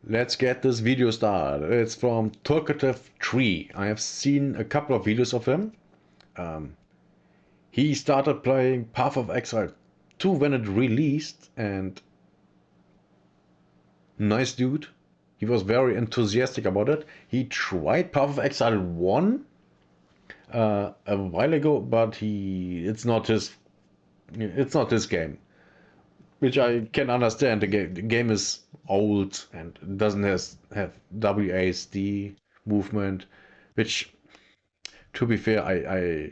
Let's get this video started. It's from Talkative Tri. I have seen a couple of videos of him. Um, he started playing Path of Exile 2 when it released, and nice dude. He was very enthusiastic about it. He tried Path of Exile 1 a while ago, but it's not his game, which I can understand. The game is old and doesn't have WASD movement, which, to be fair, I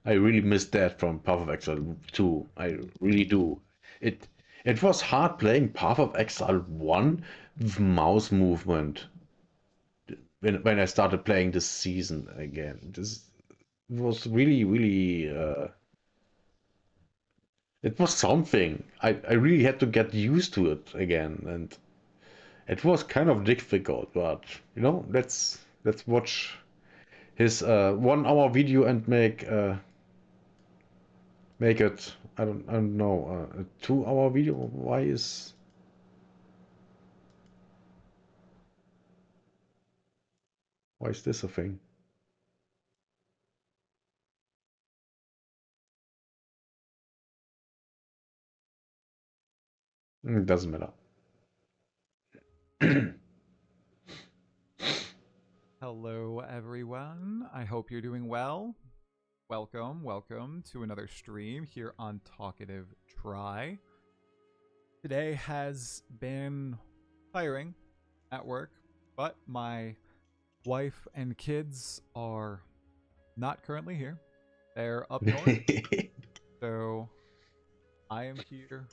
really miss that from Path of Exile 2. I really do. It it was hard playing Path of Exile 1 with mouse movement when I started playing this season again. This was really it was something. I really had to get used to it again, and it was kind of difficult, but let's watch his 1 hour video and make it, I don't know, a 2 hour video. Why is this a thing? It doesn't matter. Hello, everyone. I hope you're doing well. Welcome to another stream here on Talkative Tri. Today has been tiring at work, but my wife and kids are not currently here. They're up north, so I am here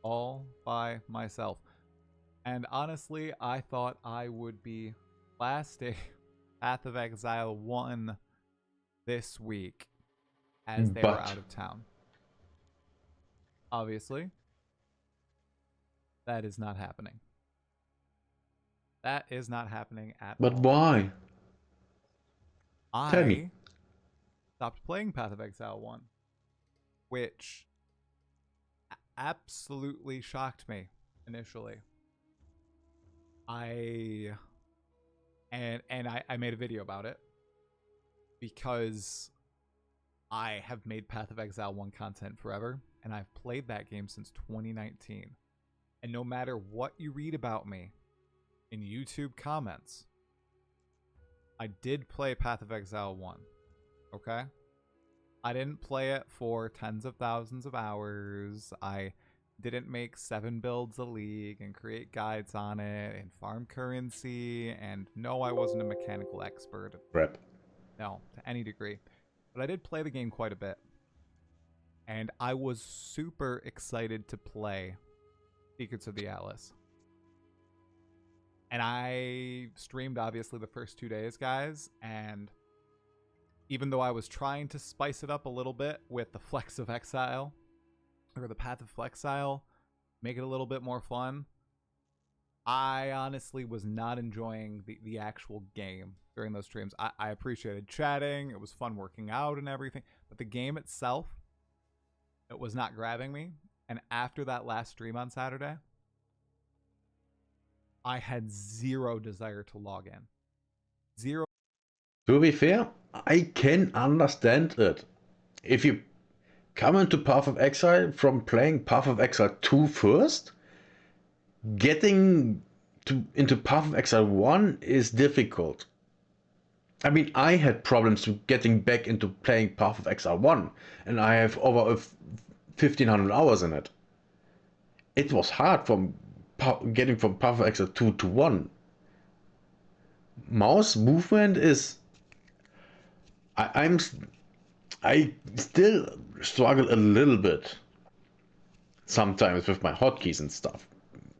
all by myself. And honestly, I thought I would be lasting Path of Exile 1 this week as they were But out of town. Obviously, that is not happening. That is not happening at but all. why? Tell me. I stopped playing Path of Exile 1, which absolutely shocked me initially. I made a video about it because I have made Path of Exile 1 content forever, and I've played that game since 2019. And no matter what you read about me in YouTube comments, I did play Path of Exile 1, okay? I didn't play it for tens of thousands of hours. I didn't make 7 builds a league and create guides on it and farm currency, and no, I wasn't a mechanical expert. Crap. No, to any degree. But I did play the game quite a bit. And I was super excited to play Secrets of the Atlas. And I streamed, obviously, the first 2 days, guys. And even though I was trying to spice it up a little bit with the Flex of Exile, or the Path of Flexile, make it a little bit more fun, I honestly was not enjoying the actual game during those streams. I appreciated chatting. It was fun working out and everything. But the game itself, it was not grabbing me. And after that last stream on Saturday, I had zero desire to log in. Zero. To be fair, I can understand it. If you come into Path of Exile from playing Path of Exile 2 first, getting into Path of Exile 1 is difficult. I mean, I had problems with getting back into playing Path of Exile 1, and I have over 1500 hours in it. It was hard from getting from Path of Exile 2 to 1. Mouse movement is. I still struggle a little bit sometimes with my hotkeys and stuff,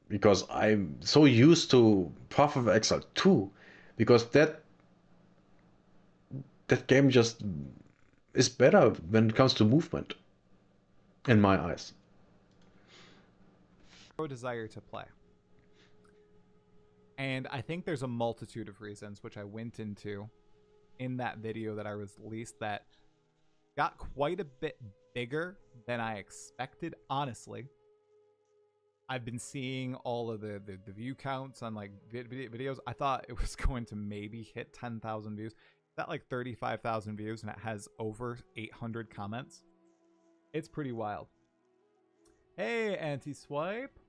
because I'm so used to Path of Exile 2, because that game just is better when it comes to movement, in my eyes. Desire to play. And I think there's a multitude of reasons, which I went into in that video that I released, that got quite a bit bigger than I expected, honestly. I've been seeing all of the view counts on like videos. I thought it was going to maybe hit 10,000 views. It's at like 35,000 views, and it has over 800 comments. It's pretty wild. Hey, anti-swipe.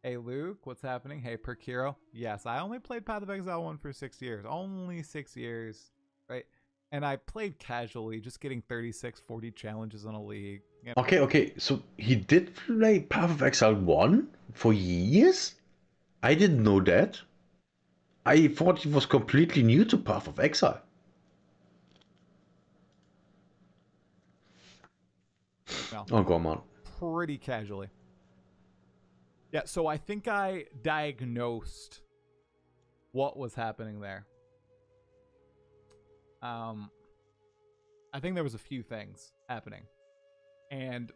Hey, Luke, what's happening? Hey, Perkiro. Yes, I only played Path of Exile 1 for 6 years. Only 6 years, right? And I played casually, just getting 36, 40 challenges in a league. You know? Okay. So he did play Path of Exile 1 for years? I didn't know that. I thought he was completely new to Path of Exile. No, Oh, come on. pretty casually. Yeah, so I think I diagnosed what was happening there. I think there was a few things happening. And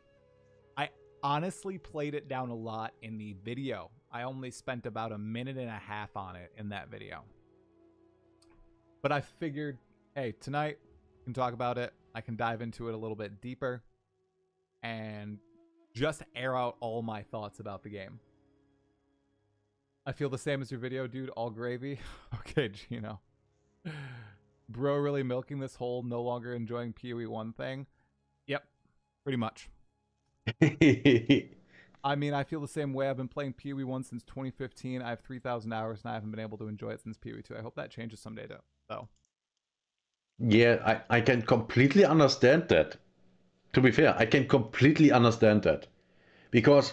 I honestly played it down a lot in the video. I only spent about a minute and a half on it in that video. But I figured, hey, tonight we can talk about it. I can dive into it a little bit deeper and just air out all my thoughts about the game. I feel the same as your video, dude. All gravy. Okay, Gino. Bro really milking this whole no longer enjoying PoE 1 thing? Yep, pretty much. I mean, I feel the same way. I've been playing PoE 1 since 2015. I have 3,000 hours, and I haven't been able to enjoy it since PoE 2. I hope that changes someday, though. Yeah, I can completely understand that. To be fair, I can completely understand that. Because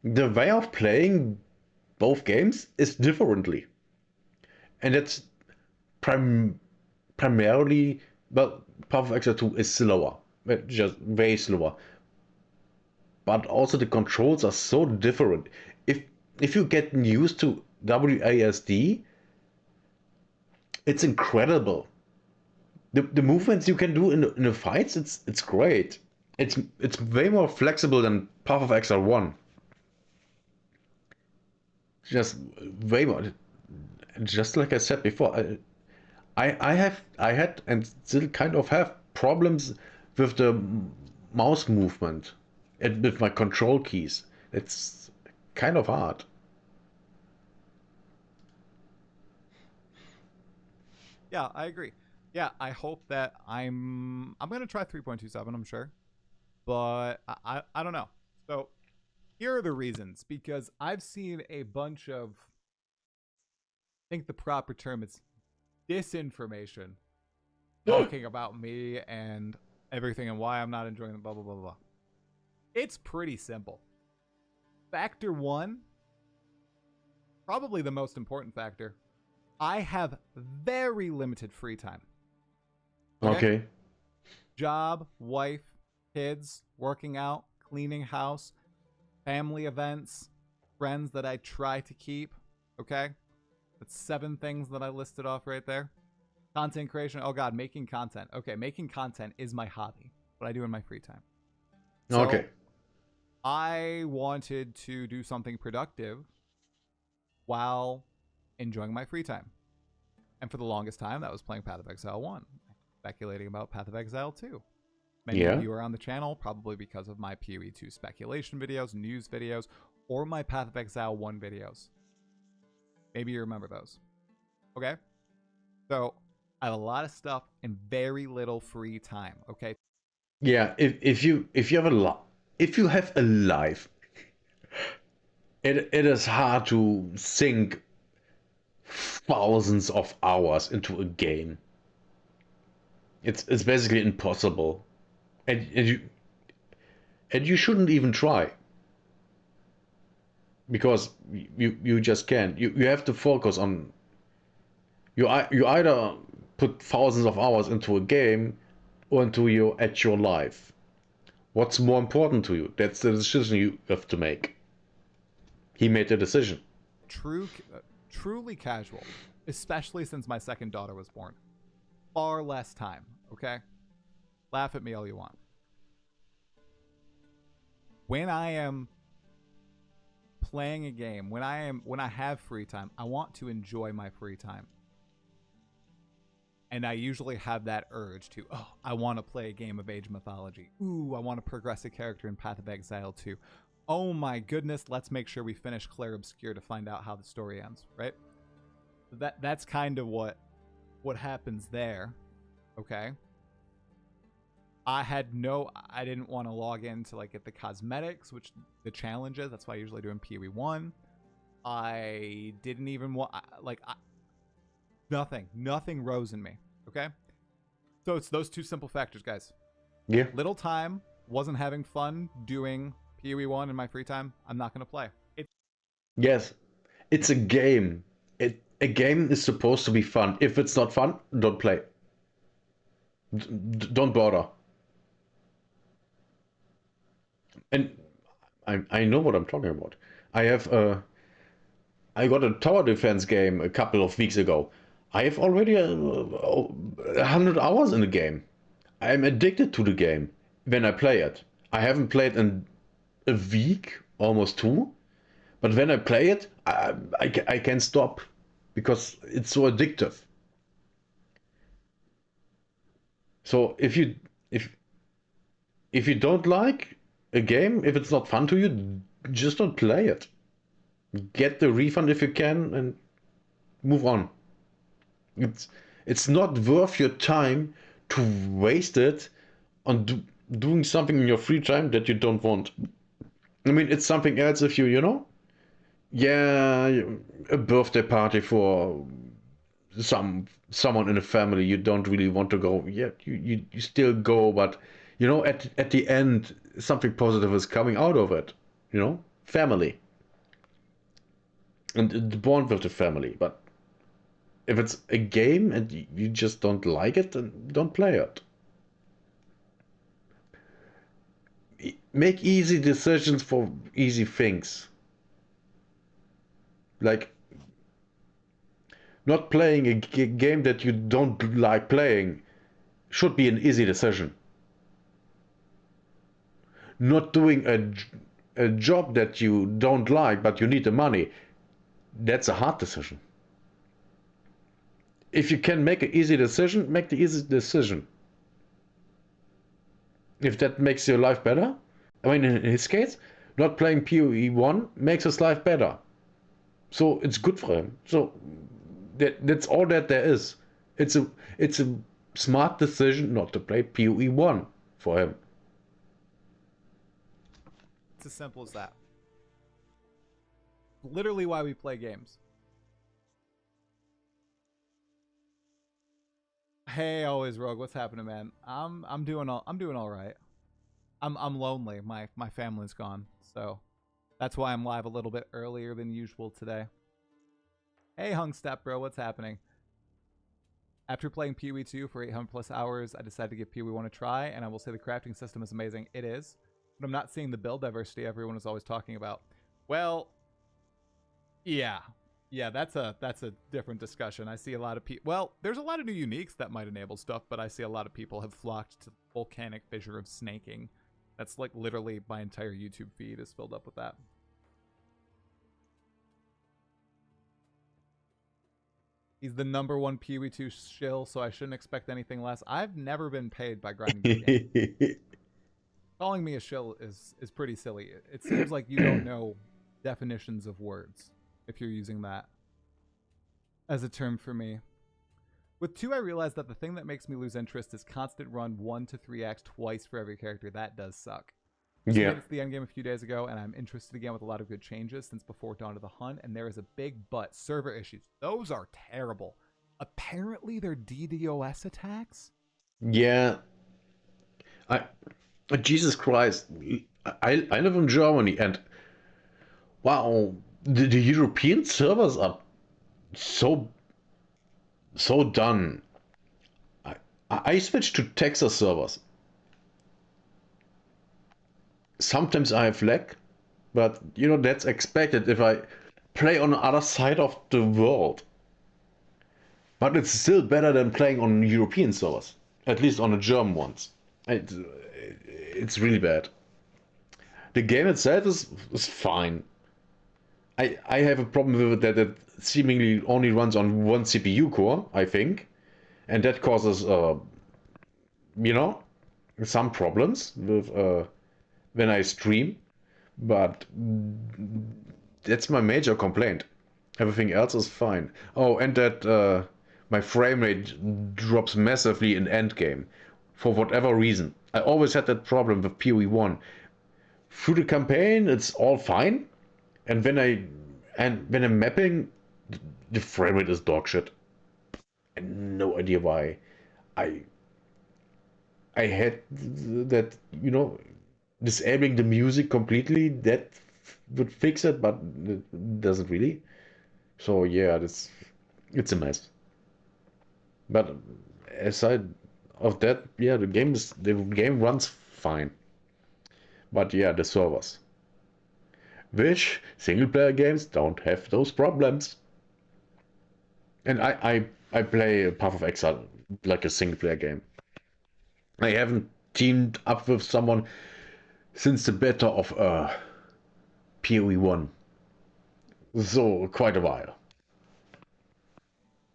the way of playing both games is differently. And it's primarily, well, Path of Exile 2 is slower. Just way slower. But also the controls are so different. If you get used to WASD, it's incredible. The movements you can do in the fights, it's great. It's way more flexible than Path of Exile 1. Just way more. Just like I said before, I had and still kind of have problems with the mouse movement and with my control keys. It's kind of hard. Yeah, I agree. Yeah, I hope that I'm gonna try 3.27. I'm sure, but I don't know. So here are the reasons, because I've seen a bunch of, I think the proper term is disinformation, talking about me and everything and why I'm not enjoying the blah blah blah blah. It's pretty simple. Factor one, probably the most important factor, I have very limited free time. Okay. Job, wife, kids, working out, cleaning house, family events, friends that I try to keep. Okay? That's 7 things that I listed off right there. Content creation. Oh god, making content. Okay, making content is my hobby. What I do in my free time. So, Okay. I wanted to do something productive while enjoying my free time. And for the longest time, that was playing Path of Exile 1. Speculating about Path of Exile 2. Many Yeah. of you are on the channel, probably because of my PoE 2 speculation videos, news videos, or my Path of Exile 1 videos. Maybe you remember those. Okay? So, I have a lot of stuff and very little free time, okay? Yeah. If you have a life, it is hard to sink thousands of hours into a game. It's basically impossible, and you shouldn't even try, because you just can't. You have to focus on you either put thousands of hours into a game or into your actual life. What's more important to you? That's the decision you have to make. He made a decision. Truly casual, especially since my second daughter was born. Far less time, okay? Laugh at me all you want. When I am playing a game, when I have free time, I want to enjoy my free time. And I usually have that urge to, I want to play a game of Age of Mythology. Ooh, I want to progress a character in Path of Exile 2. oh my goodness, let's make sure we finish Claire Obscure to find out how the story ends, right? That's kind of what happens there. Okay. I didn't want to log in to like get the cosmetics, which the challenges. That's why I usually do in PoE 1. I didn't even want nothing rose in me. Okay. So it's those two simple factors, guys. Yeah. Little time, wasn't having fun doing PoE 1 in my free time. I'm not gonna play. Yes. It's a game. A game is supposed to be fun. If it's not fun, don't play. Don't bother. And I know what I'm talking about. I have I got a tower defense game a couple of weeks ago. I have already 100 hours in the game. I'm addicted to the game when I play it. I haven't played in a week, almost two, but when I play it, I can't stop because it's so addictive. So if you don't like a game, if it's not fun to you, just don't play it. Get the refund if you can and move on. It's it's not worth your time to waste it on doing something in your free time that you don't want. I mean, it's something else if you know, yeah, a birthday party for someone in the family you don't really want to go. Yeah, you still go, but at the end something positive is coming out of it. Family and the bond with the family. But if it's a game and you just don't like it, then don't play it. Make easy decisions for easy things. Like not playing a game that you don't like playing should be an easy decision. Not doing a job that you don't like but you need the money, that's a hard decision. If you can make an easy decision, make the easy decision. If that makes your life better. I mean, in his case, not playing PoE 1 makes his life better. So it's good for him. So that's all that there is. It's a smart decision not to play PoE 1 for him. It's as simple as that. Literally why we play games. Hey, always Rogue, what's happening, man? I'm doing all right. I'm lonely. My family's gone, so that's why I'm live a little bit earlier than usual today. Hey, Hung Step Bro, what's happening? After playing PoE 2 for 800 plus hours, I decided to give PoE 1 a try, and I will say the crafting system is amazing. It is, but I'm not seeing the build diversity everyone is always talking about. Well, yeah, that's a different discussion. I see a lot of people. Well, there's a lot of new uniques that might enable stuff, but I see a lot of people have flocked to the volcanic fissure of snaking. That's like literally my entire YouTube feed is filled up with that. He's the #1 PoE 2 shill, so I shouldn't expect anything less. I've never been paid by grinding the game. Calling me a shill is pretty silly. It seems like you don't know definitions of words if you're using that as a term for me. With 2, I realized that the thing that makes me lose interest is constant run 1 to 3 acts twice for every character. That does suck. Just made it to the endgame a few days ago, and I'm interested again with a lot of good changes since before Dawn of the Hunt, and there is a big but. Server issues. Those are terrible. Apparently they're DDoS attacks? Yeah. Jesus Christ. I live in Germany, and wow, the European servers are so done. I switched to Texas servers. Sometimes I have lag, but that's expected if I play on the other side of the world. But it's still better than playing on European servers, at least on the German ones. It's really bad. The game itself is fine. I have a problem with it that it seemingly only runs on one CPU core, I think, and that causes some problems with when I stream. But that's my major complaint. Everything else is fine. Oh, and that my frame rate drops massively in endgame. For whatever reason. I always had that problem with PoE1. Through the campaign, it's all fine. And when I'm mapping, the frame rate is dog shit. I have no idea why. I I had that, disabling the music completely, that would fix it, but it doesn't really. So yeah, it's a mess. But aside of that, yeah, the game runs fine. But yeah, the servers, which single player games don't have those problems. And I play Path of Exile like a single player game. I haven't teamed up with someone since the beta of PoE1, so quite a while.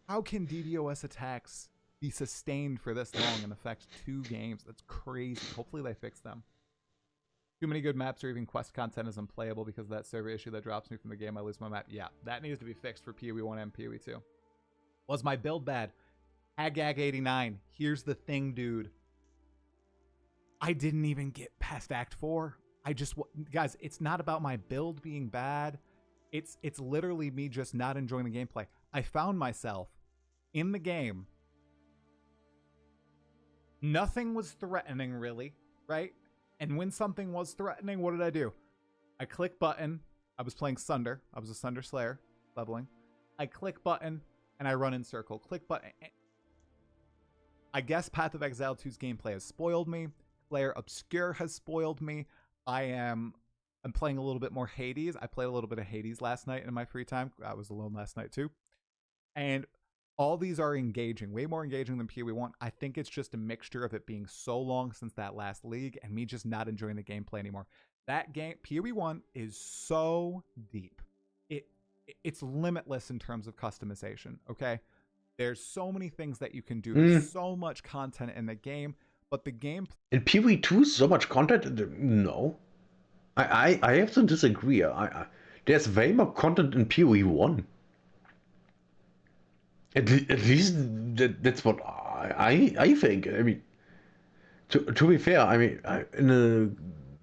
How can DDoS attacks be sustained for this long and affect 2 games? That's crazy. Hopefully they fix them. Too many good maps or even quest content is unplayable because of that server issue that drops me from the game. I lose my map. Yeah, that needs to be fixed for PoE1 and PoE2. Was my build bad? Agag89. Here's the thing, dude. I didn't even get past Act 4. Guys, it's not about my build being bad. It's literally me just not enjoying the gameplay. I found myself in the game. Nothing was threatening, really, right? And when something was threatening, what did I do? I click button. I was playing Sunder. I was a Sunder Slayer, leveling. I click button, and I run in circle. Click button. I guess Path of Exile 2's gameplay has spoiled me. Claire Obscure has spoiled me. I'm playing a little bit more Hades. I played a little bit of Hades last night in my free time. I was alone last night too. And all these are engaging, way more engaging than PoE1. I think it's just a mixture of it being so long since that last league and me just not enjoying the gameplay anymore. That game, PoE1, is so deep. It's limitless in terms of customization, okay? There's so many things that you can do. There's so much content in the game, but the game... In PoE2, so much content? No. I have to disagree. There's way more content in PoE1. At least that's what I think. I mean, to be fair, I mean, in a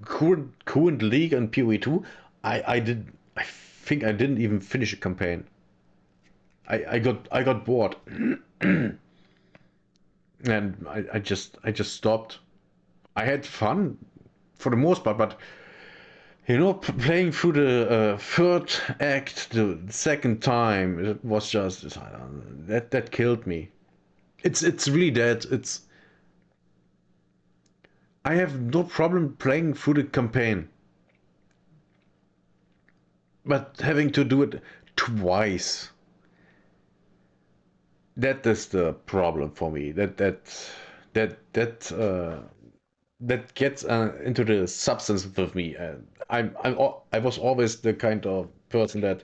current league in PoE2, I think I didn't even finish a campaign. I got bored, and I just stopped. I had fun for the most part, but playing through the third act the second time, it was just that killed me. It's really that. I have no problem playing through the campaign, but having to do it twice, that is the problem for me. That gets into the substance with me. I was always the kind of person that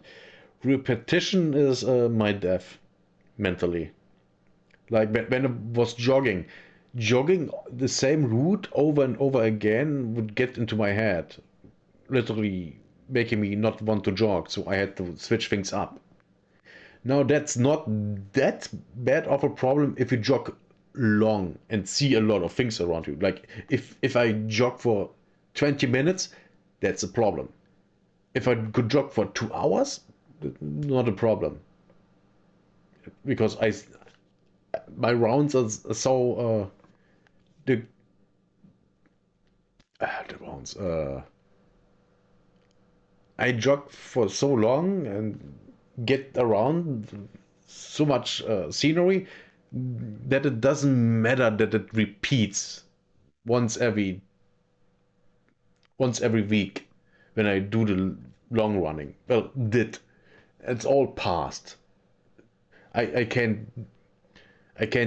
repetition is my death mentally. Like when I was jogging the same route over and over again would get into my head, literally making me not want to jog. So I had to switch things up. Now that's not that bad of a problem if you jog long and see a lot of things around you. Like if I jog for 20 minutes, that's a problem. If I could jog for 2 hours, not a problem. Because my rounds are so the the rounds I jog for so long and get around so much scenery that it doesn't matter that it repeats once every once every week when I do the long running. Well, it's all past. I can't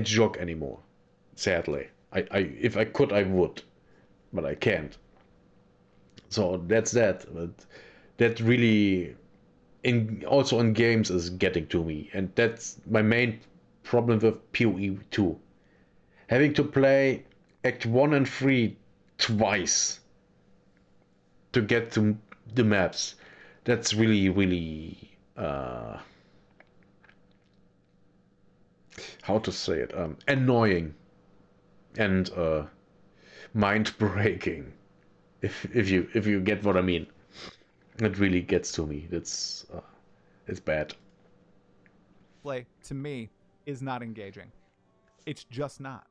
jog anymore. Sadly, I if I could I would, but I can't. So that's that. But that really in also in games is getting to me, and that's my main problem with PoE 2. Having to play Act 1 and 3 twice to get to the maps. That's really, really, how to say it, annoying and mind breaking. If you get what I mean, it really gets to me. It's bad. Play to me is not engaging. It's just not.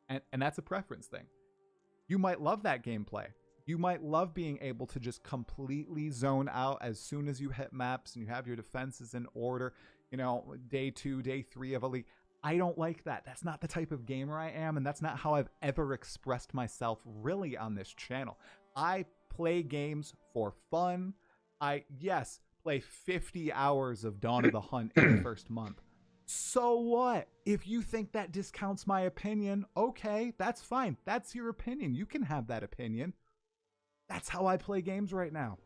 And that's a preference thing. You might love that gameplay. You might love being able to just completely zone out as soon as you hit maps and you have your defenses in order, day 2, day 3 of a league. I don't like that. That's not the type of gamer I am, and that's not how I've ever expressed myself really on this channel. I play games for fun. Yes, play 50 hours of Dawn of the Hunt in the first month. So what? If you think that discounts my opinion, okay, that's fine. That's your opinion. You can have that opinion. That's how I play games right now.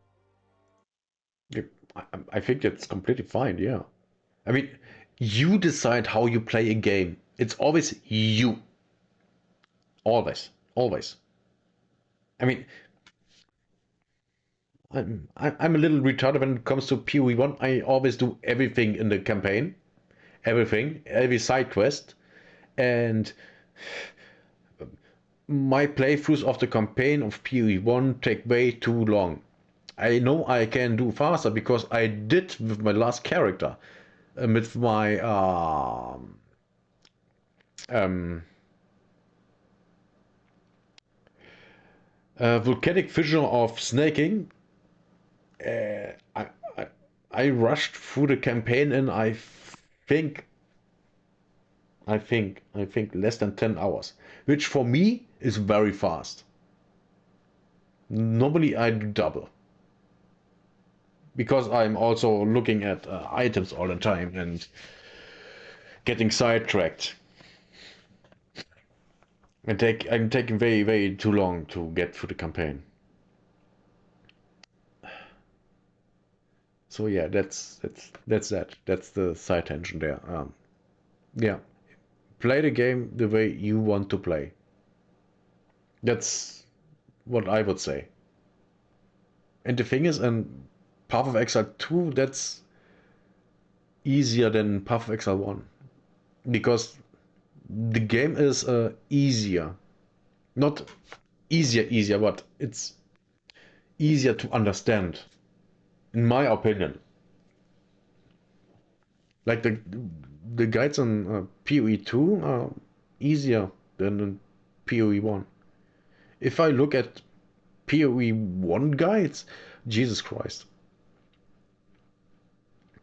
I think it's completely fine, yeah. I mean, you decide how you play a game. It's always you. Always. Always. I mean, I'm a little retarded when it comes to PoE1. I always do everything in the campaign. Everything. Every side quest. And my playthroughs of the campaign of PoE1 take way too long. I know I can do faster because I did with my last character. With my volcanic fissure of snaking. I rushed through the campaign in think I think less than 10 hours, which for me is very fast. Normally I do double because I'm also looking at items all the time and getting sidetracked. I'm taking very, very too long to get through the campaign. So yeah, that's that. That's the side tension there. Yeah, play the game the way you want to play. That's what I would say. And the thing is, in Path of Exile 2, that's easier than Path of Exile 1 because the game is easier. Not easier, but it's easier to understand, in my opinion. Like the guides on PoE2 are easier than in PoE1. If I look at PoE1 guides, Jesus Christ,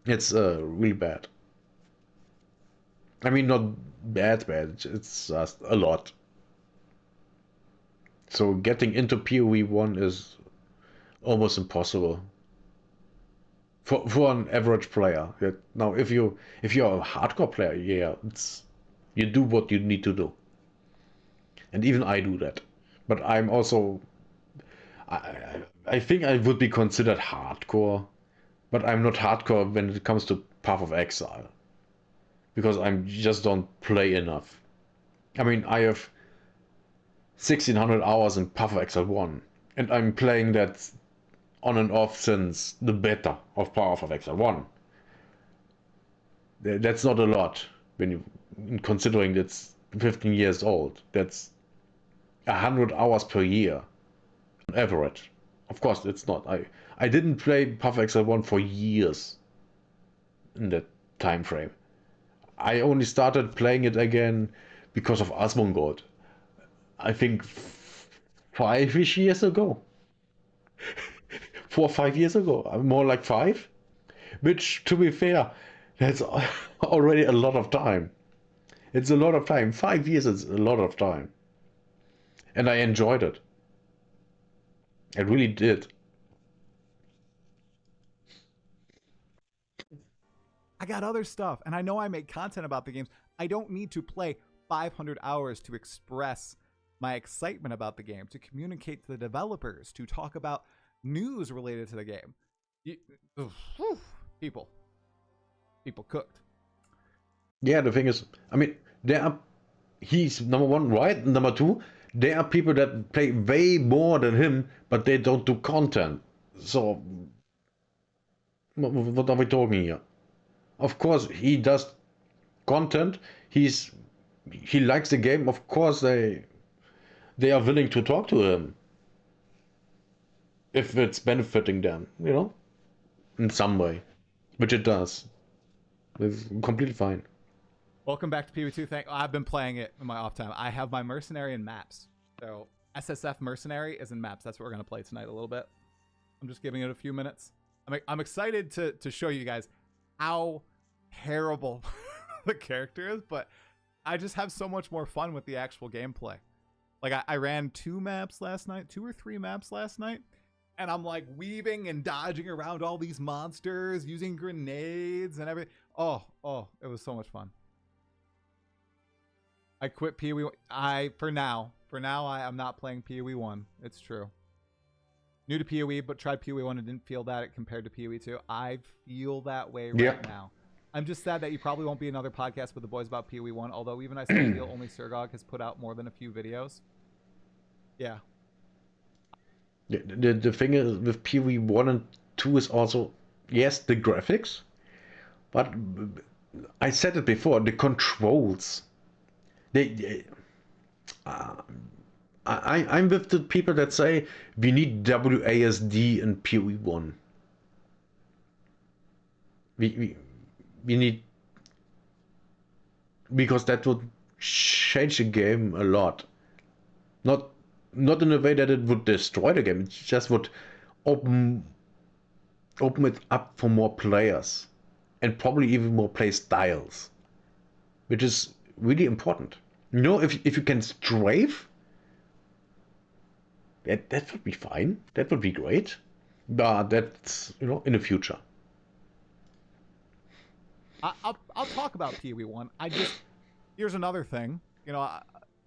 it's really bad. I mean, not bad, it's just a lot. So getting into PoE1 is almost impossible for an average player. Now, if you're a hardcore player, yeah, you do what you need to do, and even I do that. But I'm also I think I would be considered hardcore, but I'm not hardcore when it comes to Path of Exile because I just don't play enough. I mean, I have 1600 hours in Path of Exile 1, and I'm playing that on and off since the beta of Path of Exile 1. That's not a lot when you considering it's 15 years old. That's 100 hours per year on average. Of course, it's not. I didn't play Path of Exile 1 for years in that time frame. I only started playing it again because of Asmongold. I think 5-ish years ago. 4 or 5 years ago. More like 5. Which, to be fair, that's already a lot of time. It's a lot of time. 5 years is a lot of time. And I enjoyed it. I really did. I got other stuff, and I know I make content about the games. I don't need to play 500 hours to express my excitement about the game, to communicate to the developers, to talk about news related to the game. People cooked. Yeah, the thing is, I mean, he's number one, right? Number two, there are people that play way more than him, but they don't do content. So, what are we talking here? Of course, he does content. He likes the game. Of course, they are willing to talk to him if it's benefiting them, in some way, which it does. It's completely fine. Welcome back to PV2. I've been playing it in my off time. I have my mercenary in maps. So SSF mercenary is in maps. That's what we're gonna play tonight a little bit. I'm just giving it a few minutes. I'm excited to show you guys how terrible the character is, but I just have so much more fun with the actual gameplay. Like I ran 2 or 3 maps last night, and I'm like weaving and dodging around all these monsters, using grenades and everything. Oh, it was so much fun. I quit PoE. For now I'm not playing PoE 1. It's true. New to PoE, but tried PoE 1 and didn't feel that it compared to PoE 2. I feel that way right now. I'm just sad that you probably won't be another podcast with the boys about PoE 1, although even I still feel only Surgog has put out more than a few videos. Yeah. The thing is with PoE 1 and 2 is also, yes, the graphics, but I said it before, the controls. I'm with the people that say we need WASD in PoE 1. We need, because that would change the game a lot. Not in a way that it would destroy the game. It just would open it up for more players and probably even more play styles, which is really important. If you can strafe, that would be fine. That would be great. But that's in the future. I'll talk about PoE 1. Here's another thing.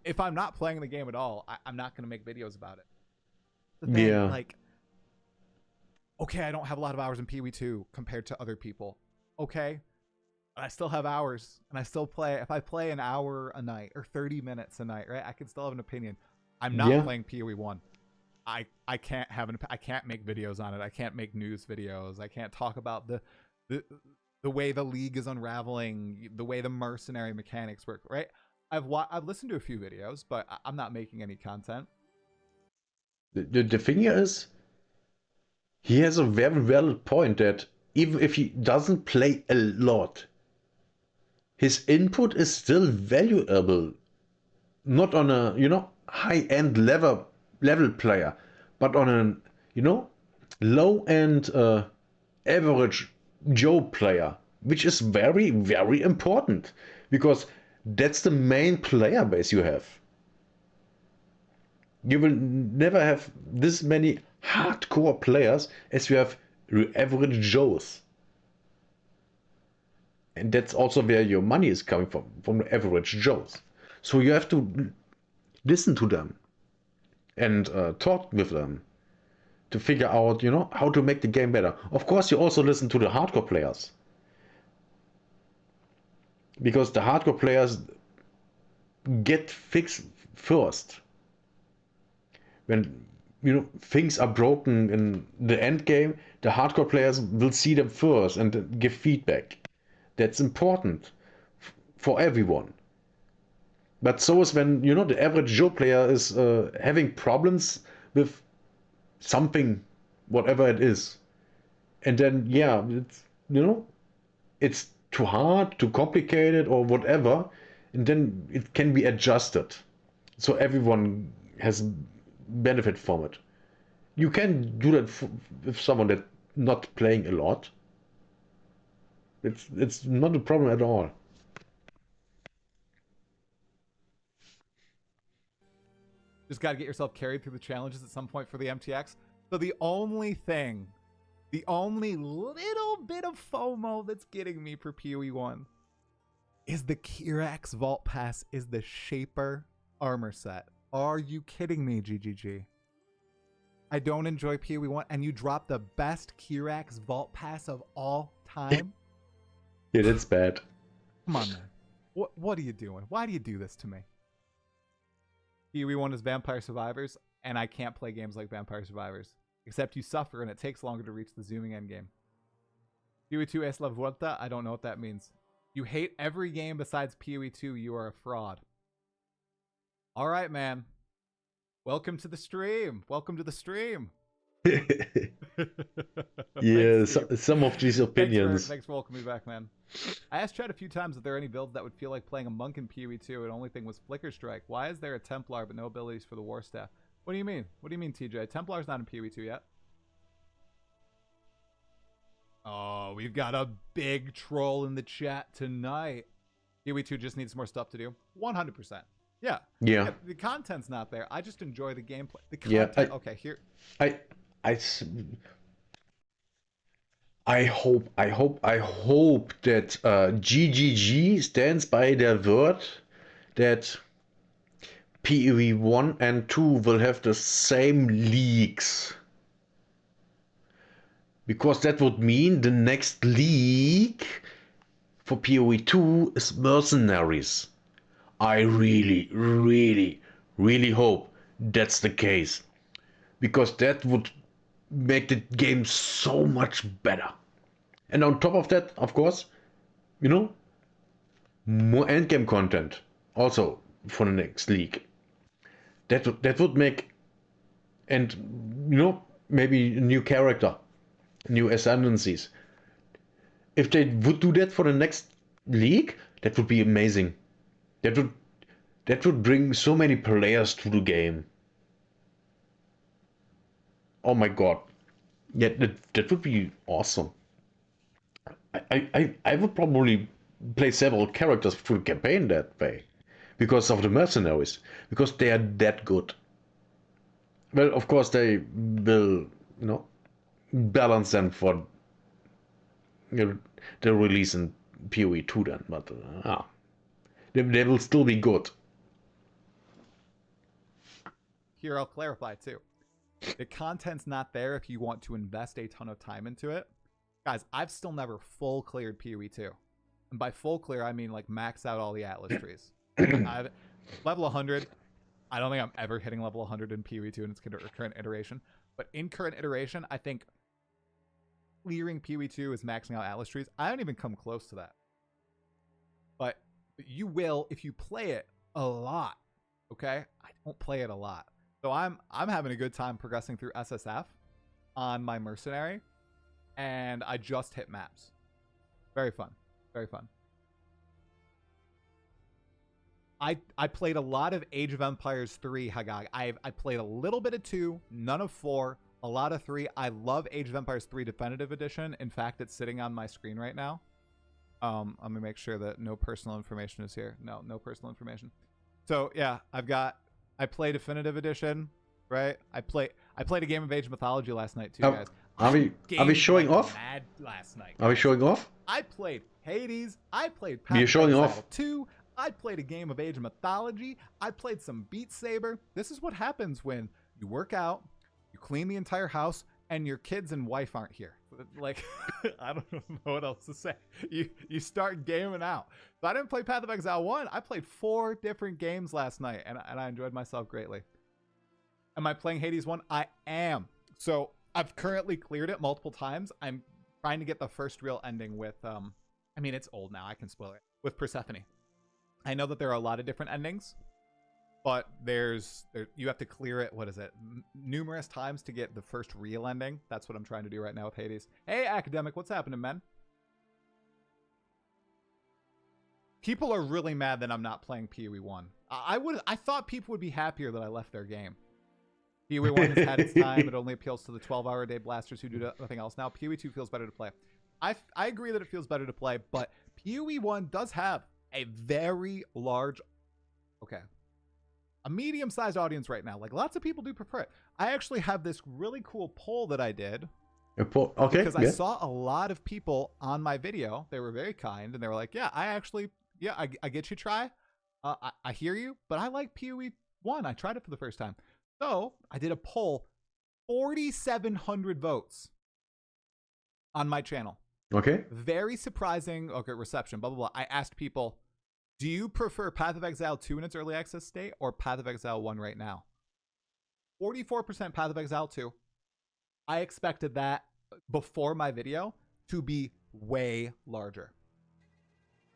If I'm not playing the game at all, I'm not going to make videos about it. But then, Yeah. Okay, I don't have a lot of hours in PoE 2 compared to other people. Okay, I still have hours, and I still play. If I play an hour a night or 30 minutes a night, right, I can still have an opinion. I'm not playing PoE 1. I can't I can't make videos on it. I can't make news videos. I can't talk about the way the league is unraveling, the way the mercenary mechanics work, right? I've listened to a few videos, but I'm not making any content. The thing here is, he has a very valid point that even if he doesn't play a lot, his input is still valuable. Not on a high-end level player, but on a low-end average Joe player, which is very, very important because that's the main player base you have. You will never have this many hardcore players as you have average Joes. And that's also where your money is coming from the average Joes. So you have to listen to them and talk with them to figure out, how to make the game better. Of course, you also listen to the hardcore players. Because the hardcore players get fixed first. When things are broken in the end game, the hardcore players will see them first and give feedback. That's important for everyone. But so is when the average Joe player is having problems with something, whatever it is, and then it's too hard, too complicated, or whatever, and then it can be adjusted, so everyone has benefit from it. You can do that with someone that's not playing a lot. It's not a problem at all. Just got to get yourself carried through the challenges at some point for the MTX. So the only little bit of FOMO that's getting me for PoE 1 is the Kirax Vault Pass is the Shaper armor set. Are you kidding me, GGG? I don't enjoy PoE 1, and you drop the best Kirax Vault Pass of all time? Yeah, that's bad. Come on, man. What are you doing? Why do you do this to me? PoE 1 is Vampire Survivors, and I can't play games like Vampire Survivors. Except you suffer and it takes longer to reach the zooming endgame. PoE2 es la vuelta? I don't know what that means. You hate every game besides PoE2. You are a fraud. All right, man. Welcome to the stream. Welcome to the stream. Yeah, Thanks, some of these opinions. Thanks for welcoming me back, man. I asked Chad a few times if there are any builds that would feel like playing a monk in PoE2, and only thing was Flicker Strike. Why is there a Templar but no abilities for the War Staff? What do you mean? What do you mean, TJ? Templar's not in PoE2 yet. Oh, we've got a big troll in the chat tonight. PoE2 just needs more stuff to do. 100%. Yeah. Yeah. The content's not there. I just enjoy the gameplay. The content. Okay, here. I hope that GGG stands by their word that PoE 1 and 2 will have the same leagues. Because that would mean the next league for PoE 2 is Mercenaries. I really, really, really hope that's the case. Because that would make the game so much better. And on top of that, of course, more endgame content also for the next league. That would make, and maybe a new character, new ascendancies. If they would do that for the next league, that would be amazing. That would bring so many players to the game. Oh my god. Yeah, that would be awesome. I would probably play several characters through the campaign that way. Because of the mercenaries. Because they are that good. Well, of course they will, balance them for the release in PoE 2 then, but they will still be good. Here, I'll clarify too. The content's not there if you want to invest a ton of time into it. Guys, I've still never full cleared PoE 2. And by full clear, I mean like max out all the Atlas trees. I've level 100. I don't think I'm ever hitting level 100 in PoE 2 in its current iteration. But in current iteration, I think clearing PoE 2 is maxing out Atlas trees. I don't even come close to that. But you will if you play it a lot. Okay? I don't play it a lot. So I'm having a good time progressing through SSF on my mercenary. And I just hit maps. Very fun. Very fun. I played a lot of Age of Empires 3, Hagag. I played a little bit of 2, none of 4, a lot of 3. I love Age of Empires 3 Definitive Edition. In fact, it's sitting on my screen right now. I'm going to make sure that no personal information is here. No personal information. So, yeah, I play Definitive Edition, right? I played a game of Age of Mythology last night too, guys. Are we showing off? Mad last night. Are we showing off? I played Hades. I played Path You're of showing Exile off. 2. I played a game of Age of Mythology. I played some Beat Saber. This is what happens when you work out, you clean the entire house, and your kids and wife aren't here. Like, I don't know what else to say. You start gaming out. So I didn't play Path of Exile 1. I played 4 different games last night, and I enjoyed myself greatly. Am I playing Hades 1? I am. So I've currently cleared it multiple times. I'm trying to get the first real ending with, I mean, it's old now. I can spoil it. With Persephone. I know that there are a lot of different endings, but you have to clear it, what is it, numerous times to get the first real ending. That's what I'm trying to do right now with Hades. Hey, Academic, what's happening, man? People are really mad that I'm not playing PoE 1. I thought people would be happier that I left their game. PoE 1 has had its time. It only appeals to the 12-hour-a-day blasters who do nothing else. Now, PoE 2 feels better to play. I agree that it feels better to play, but PoE 1 does have a very large, a medium-sized audience right now. Like, lots of people do prefer it. I actually have this really cool poll that I did. Okay. Because I saw a lot of people on my video. They were very kind, and they were like, yeah, I get you, Try. I hear you, but I like PoE 1. I tried it for the first time. So I did a poll, 4,700 votes on my channel. Okay. Very surprising. Okay, reception, blah, blah, blah. I asked people, do you prefer Path of Exile 2 in its early access state or Path of Exile 1 right now? 44% Path of Exile 2. I expected that before my video to be way larger.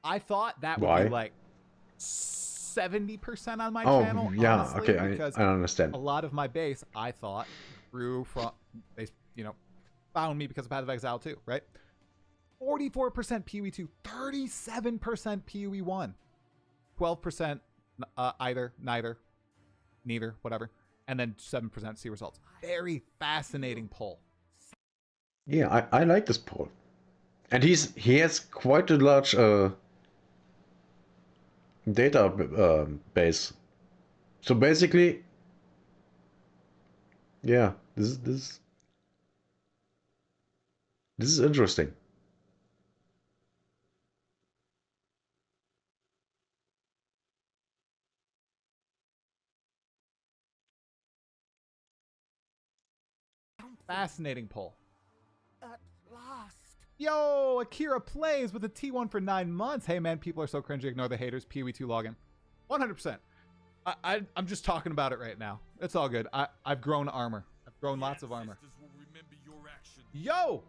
I thought that would be Why? like 70% on my Oh, channel, yeah. honestly, Okay, because I understand. a lot of my base, I thought, grew from, they, found me because of Path of Exile 2, right? 44% PoE 2, 37% PoE 1, 12% either, neither, whatever, and then 7% see results. Very fascinating poll. Yeah, I like this poll. And he has quite a large data base. So basically, yeah, this is interesting. Fascinating poll. At last. Yo, Akira plays with a T1 for 9 months. Hey man, people are so cringy. Ignore the haters. PoE2 login. 100%. I'm just talking about it right now. It's all good. I've grown armor. I've grown lots of armor. Yo!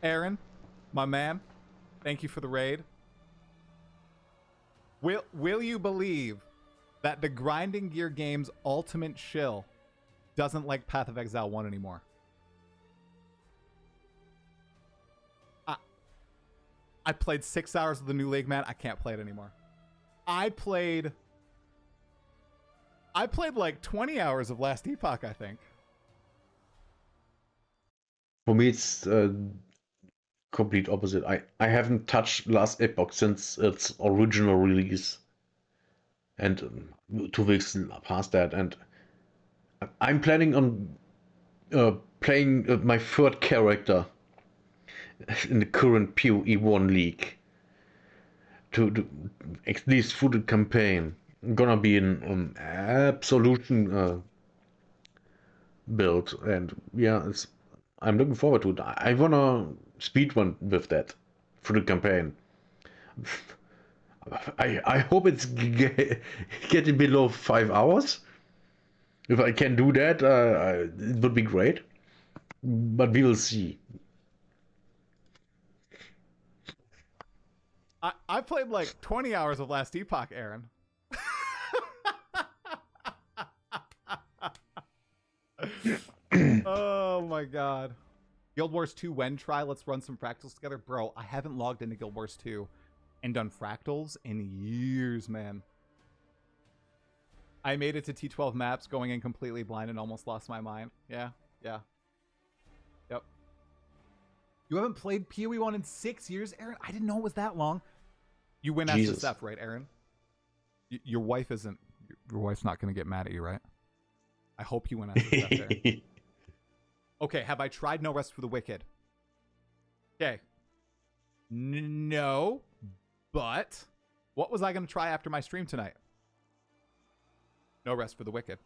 Aaron, my man, thank you for the raid. Will you believe that the Grinding Gear game's ultimate shill doesn't like Path of Exile 1 anymore? I played 6 hours of the new league, man. I can't play it anymore. I played like 20 hours of Last Epoch, I think. For me, it's complete opposite. I haven't touched Last Epoch since its original release, and 2 weeks past that, and I'm planning on playing my third character in the current PoE 1 league to at least through the campaign. Gonna be an absolution build, and yeah, I'm looking forward to it. I wanna speedrun with that through the campaign. I hope it's getting below 5 hours. If I can do that, it would be great. But we will see. I played like 20 hours of Last Epoch, Aaron. Oh my god. Guild Wars 2 when try? Let's run some fractals together. Bro, I haven't logged into Guild Wars 2 and done fractals in years, man. I made it to T12 maps going in completely blind and almost lost my mind. Yeah. Yep. You haven't played PoE 1 in 6 years, Aaron? I didn't know it was that long. You win Jesus. SSF, right, Aaron? Your wife isn't... Your wife's not going to get mad at you, right? I hope you win SSF, Aaron. Okay, have I tried No Rest for the Wicked? Okay. No, but what was I going to try after my stream tonight? No Rest for the Wicked.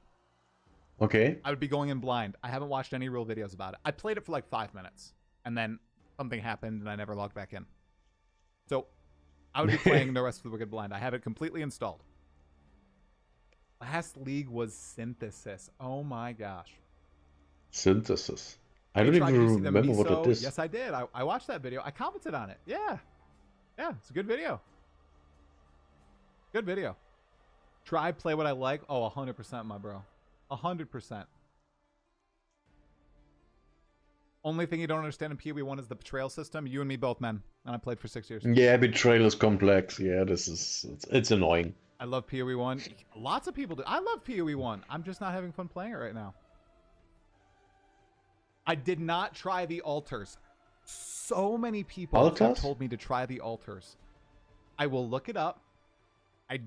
Okay. I would be going in blind. I haven't watched any real videos about it. I played it for like 5 minutes, and then something happened, and I never logged back in. So I would be playing No Rest for the Wicked blind. I have it completely installed. Last league was Synthesis. Oh my gosh. Synthesis. I Hey, don't Tri, did you even see the remember what miso? it is. Yes, I did. I watched that video. I commented on it. Yeah, it's a good video. Good video. Try, play what I like. Oh, 100%, my bro. 100%. Only thing you don't understand in PoE 1 is the betrayal system. You and me both, man. And I played for 6 years. Yeah, betrayal is complex. Yeah, it's annoying. I love PoE 1. Lots of people do. I love PoE 1. I'm just not having fun playing it right now. I did not try the altars. So many people have told me to try the altars. I will look it up. I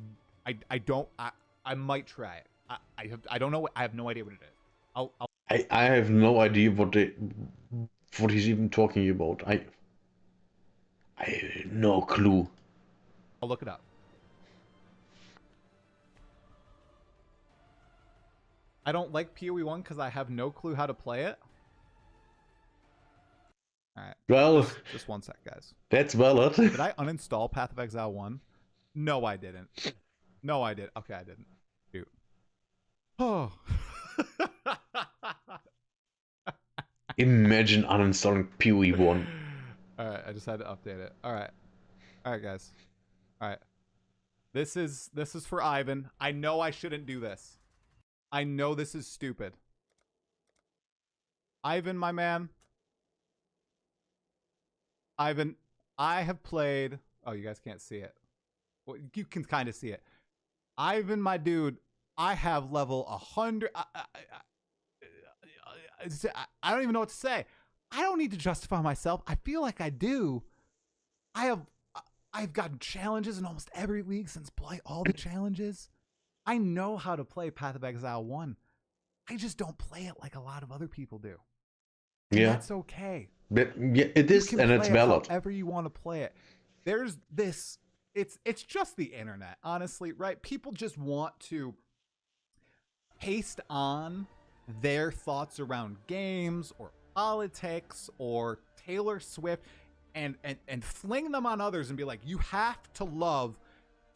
might try it. I don't know. I have no idea what it is. I have no idea what he's even talking about. I have no clue. I'll look it up. I don't like PoE 1 because I have no clue how to play it. Alright. Well, just one sec, guys. That's valid. Did I uninstall Path of Exile 1? No, I didn't. No, I did. Okay, I didn't. Shoot. Oh. Imagine uninstalling PoE1. All right, I just had to update it. All right, guys. All right, this is for Ivan. I know I shouldn't do this. I know this is stupid. Ivan, my man. Ivan, I have played. Oh, you guys can't see it. Well, you can kind of see it. Ivan, my dude, I have level 100. I don't even know what to say. I don't need to justify myself. I feel like I do. I've gotten challenges in almost every league since Blight, all the challenges. I know how to play Path of Exile 1. I just don't play it like a lot of other people do. And Yeah. that's okay. But yeah, it is, and it's valid. However you want to play it. There's this. It's just the internet, honestly, right? People just want to paste on their thoughts around games or politics or Taylor Swift and fling them on others and be like, you have to love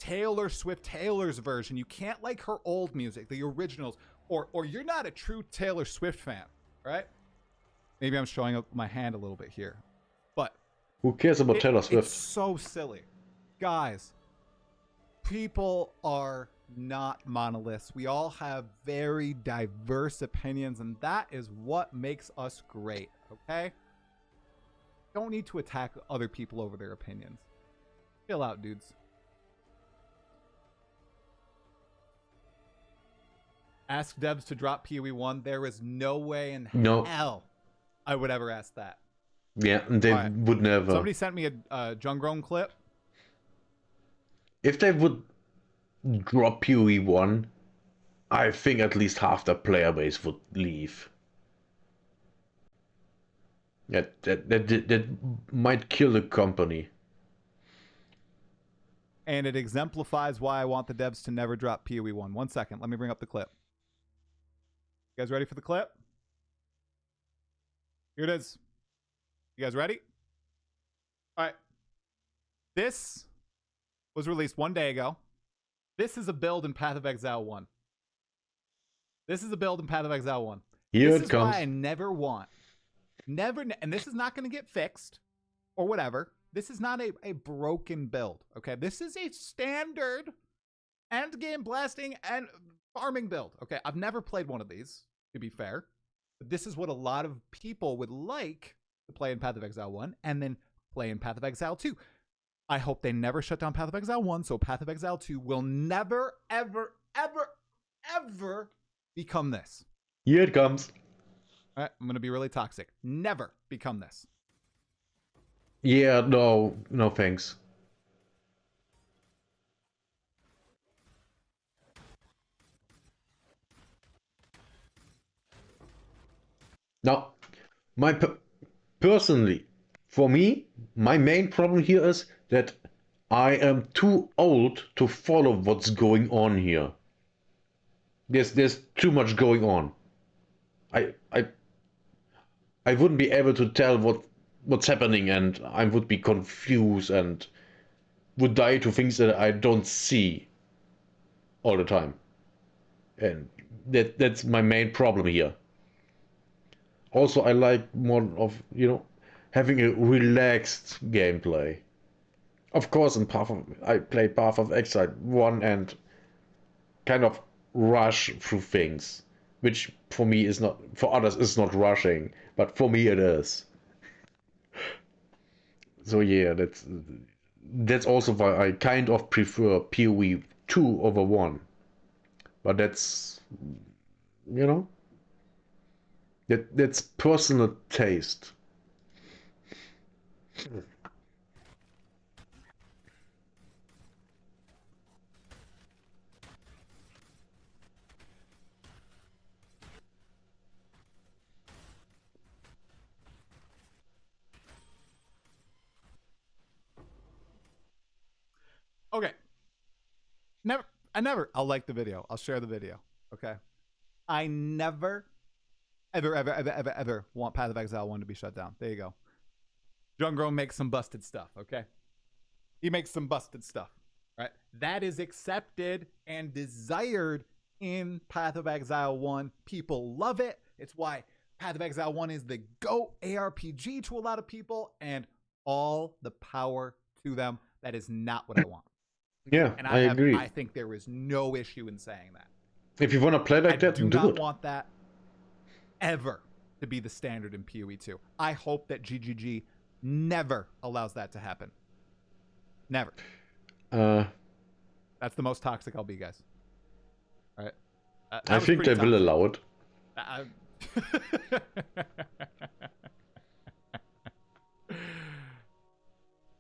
Taylor Swift, Taylor's version. You can't like her old music, the originals, or you're not a true Taylor Swift fan, right? Maybe I'm showing up my hand a little bit here, but who cares about Taylor Swift? It's so silly. Guys, people are not monoliths. We all have very diverse opinions, and that is what makes us great, okay? Don't need to attack other people over their opinions. Chill out, dudes. Ask devs to drop PoE1. There is no way in hell I would ever ask that. Yeah, they would never. Somebody sent me a Jungrown clip. If they would drop PoE1, I think at least half the player base would leave. That might kill the company. And it exemplifies why I want the devs to never drop PoE1. 1 second. Let me bring up the clip. You guys ready for the clip? Here it is. You guys ready? All right. This was released 1 day ago. This is a build in Path of Exile 1. This is a build in Path of Exile 1. Here this it is comes. Why I never want. And this is not going to get fixed or whatever. This is not a broken build, okay? This is a standard end game blasting and farming build, okay? I've never played one of these, to be fair. But this is what a lot of people would like to play in Path of Exile 1 and then play in Path of Exile 2. I hope they never shut down Path of Exile 1, so Path of Exile 2 will never, ever, ever, ever become this. Here it comes. All right, I'm going to be really toxic. Never become this. Yeah, no thanks. Now, personally, for me, my main problem here is that I am too old to follow what's going on here. There's too much going on. I wouldn't be able to tell what's happening, and I would be confused and would die to things that I don't see all the time. And that's my main problem here. Also, I like more of, having a relaxed gameplay. Of course, I played Path of Exile 1 and kind of rush through things, which for me is not, for others is not rushing, but for me it is. So yeah, that's also why I kind of prefer PoE 2 over 1. But that's, that's personal taste. Okay. I'll like the video. I'll share the video. Okay. I never, ever want Path of Exile 1 to be shut down. There you go. Jungrown makes some busted stuff, okay? He makes some busted stuff, right? That is accepted and desired in Path of Exile 1. People love it. It's why Path of Exile 1 is the GOAT ARPG to a lot of people, and all the power to them. That is not what I want. Yeah, And I agree. I think there is no issue in saying that. If you want to play like that, do do not it. want that ever to be the standard in PoE 2. I hope that GGG never allows that to happen. Never. That's the most toxic I'll be, guys. All right. I think they will allow it.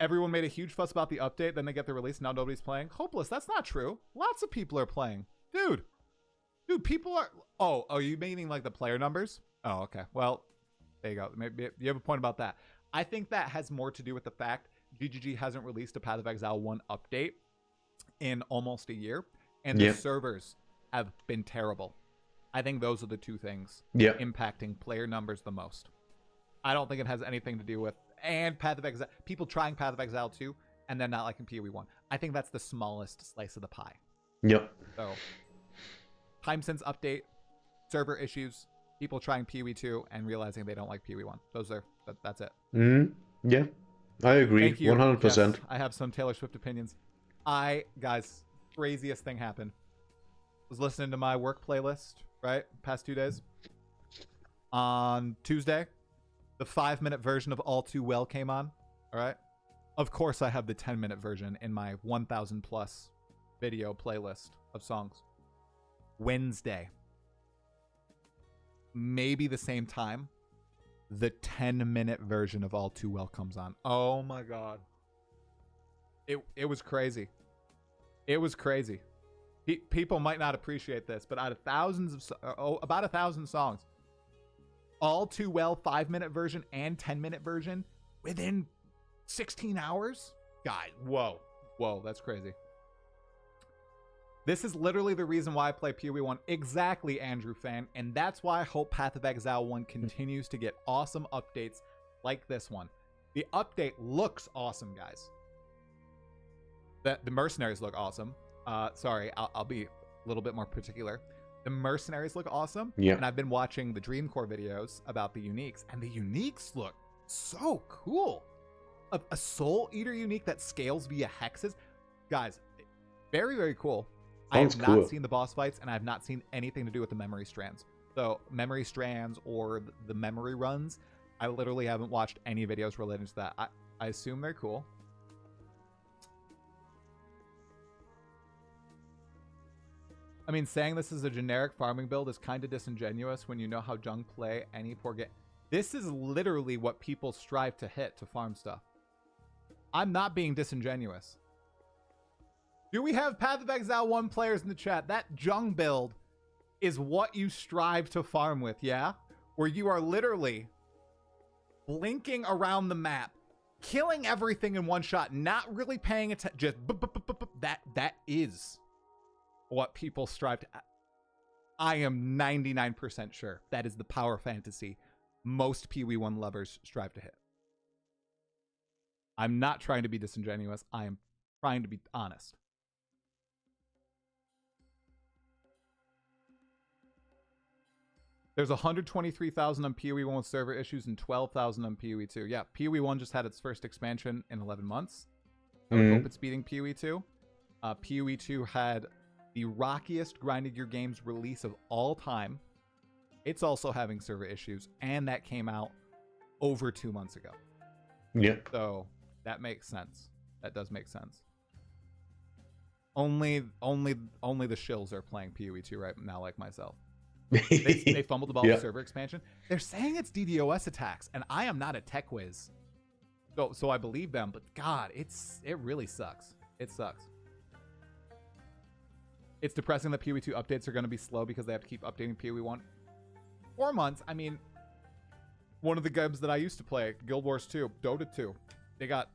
Everyone made a huge fuss about the update, then they get the release, now nobody's playing. Hopeless, that's not true. Lots of people are playing. Dude, people are... Oh, are you meaning like the player numbers? Oh, okay. Well, there you go. Maybe you have a point about that. I think that has more to do with the fact GGG hasn't released a Path of Exile 1 update in almost a year, and the servers have been terrible. I think those are the two things impacting player numbers the most. I don't think it has anything to do with Path of Exile, people trying Path of Exile 2 and then not liking PoE 1. I think that's the smallest slice of the pie. Yep. So, time since update, server issues, people trying PoE 2 and realizing they don't like PoE 1. That's it. Yeah, I agree. Thank you. 100%. Yes, I have some Taylor Swift opinions. Guys, craziest thing happened. Was listening to my work playlist, right? Past 2 days. On Tuesday, the 5-minute version of All Too Well came on. All right. Of course, I have the 10-minute version in my 1,000 plus video playlist of songs. Wednesday, maybe the same time, the 10-minute version of All Too Well comes on. Oh my God. It was crazy. It was crazy. People might not appreciate this, but out of about 1,000 songs, All Too Well 5-minute version and 10-minute version within 16 hours? God, whoa, that's crazy. This is literally the reason why I play PoE 1. Exactly, Andrew Fan. And that's why I hope Path of Exile 1 continues to get awesome updates like this one. The update looks awesome, guys. The mercenaries look awesome. Sorry, I'll be a little bit more particular. The mercenaries look awesome. Yeah. And I've been watching the Dreamcore videos about the uniques, and the uniques look so cool. A Soul Eater unique that scales via hexes. Guys, very, very cool. I have not seen the boss fights, and I have not seen anything to do with the memory strands. So memory strands or the memory runs, I literally haven't watched any videos related to that. I assume they're cool. I mean, saying this is a generic farming build is kind of disingenuous when you know how Jung play any poor game. This is literally what people strive to hit to farm stuff. I'm not being disingenuous. Do we have Path of Exile 1 players in the chat? That Jung build is what you strive to farm with, yeah? Where you are literally blinking around the map, killing everything in one shot, not really paying attention, just that is what people strive to. I am 99% sure that is the power fantasy most PoE 1 lovers strive to hit. I'm not trying to be disingenuous. I am trying to be honest. There's 123,000 on PoE 1 with server issues and 12,000 on PoE 2. Yeah, PoE 1 just had its first expansion in 11 months. I would hope it's beating PoE 2. PoE 2 had the rockiest grinding your games release of all time. It's also having server issues, and that came out over 2 months ago. Yeah. So that makes sense. That does make sense. Only the shills are playing PoE 2 right now, like myself. They fumbled about the server expansion. They're saying it's DDoS attacks, and I am not a tech whiz, so I believe them. But God, it really sucks. It sucks. It's depressing that PoE 2 updates are going to be slow because they have to keep updating PoE 1. 4 months. I mean, one of the games that I used to play, Guild Wars 2, Dota 2, they got,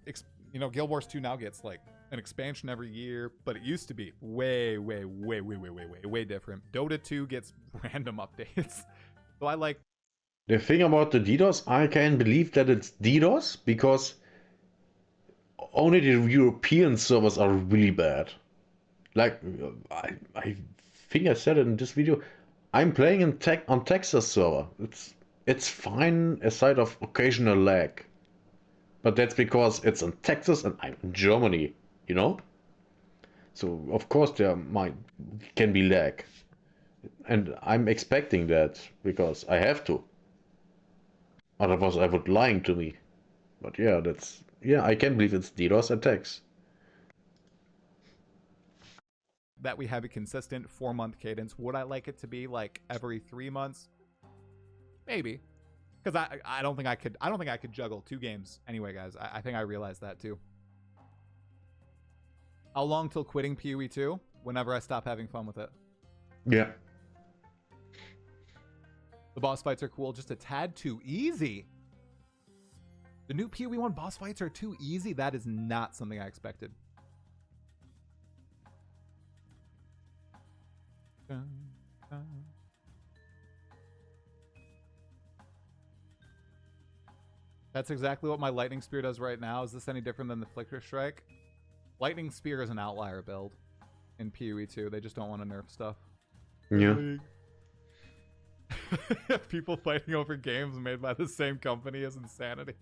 Guild Wars 2 now gets like an expansion every year, but it used to be way different. Dota 2 gets random updates. So I like... The thing about the DDoS, I can believe that it's DDoS because only the European servers are really bad. Like, I think I said it in this video, I'm playing on Texas server. It's fine aside of occasional lag. But that's because it's in Texas and I'm in Germany, you know? So of course there might can be lag. And I'm expecting that because I have to. Otherwise I would lying to me. But yeah, I can believe it's DDoS attacks. That we have a consistent 4-month cadence. Would I like it to be like every 3 months? Maybe. Because I don't think I could juggle 2 games anyway, guys. I think I realized that too. How long till quitting PoE 2? Whenever I stop having fun with it. Yeah. The boss fights are cool, just a tad too easy. The new PoE 1 boss fights are too easy. That is not something I expected. That's exactly what my Lightning Spear does right now. Is this any different than the Flicker Strike? Lightning Spear is an outlier build in PoE 2. They just don't want to nerf stuff. Yeah. People fighting over games made by the same company is insanity.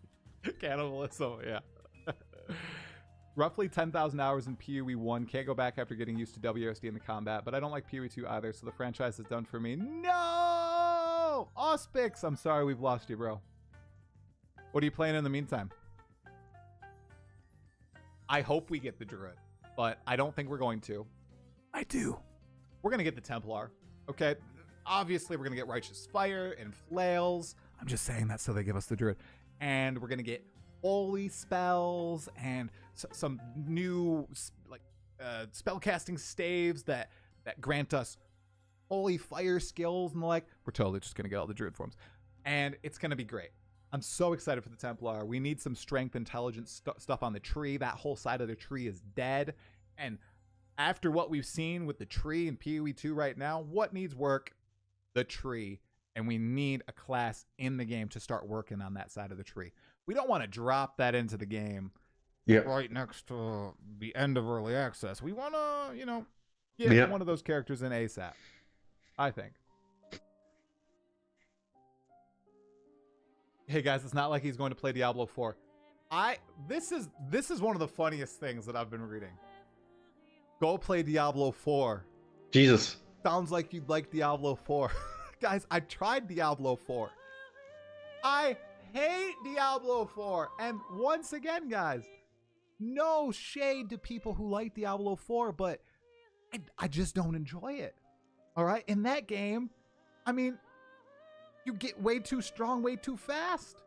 Cannibalism, yeah. Roughly 10,000 hours in PoE 1. Can't go back after getting used to WSD in the combat, but I don't like PoE 2 either, so the franchise is done for me. No! Auspix! I'm sorry we've lost you, bro. What are you playing in the meantime? I hope we get the Druid, but I don't think we're going to. I do. We're going to get the Templar, okay? Obviously, we're going to get Righteous Fire and Flails. I'm just saying that so they give us the Druid. And we're going to get Holy Spells and some new like spellcasting staves that grant us Holy Fire skills and the like. We're totally just going to get all the Druid forms. And it's going to be great. I'm so excited for the Templar. We need some strength, intelligence stuff on the tree. That whole side of the tree is dead. And after what we've seen with the tree in PoE 2 right now, what needs work? The tree. And we need a class in the game to start working on that side of the tree. We don't want to drop that into the game right next to the end of early access. We want to, get one of those characters in ASAP, I think. Hey guys, it's not like he's going to play Diablo 4. This is one of the funniest things that I've been reading. Go play Diablo 4. Jesus. Sounds like you'd like Diablo 4. Guys, I tried Diablo 4. I hate Diablo 4. And once again, guys, no shade to people who like Diablo 4, but I just don't enjoy it. All right? In that game, I mean, you get way too strong, way too fast.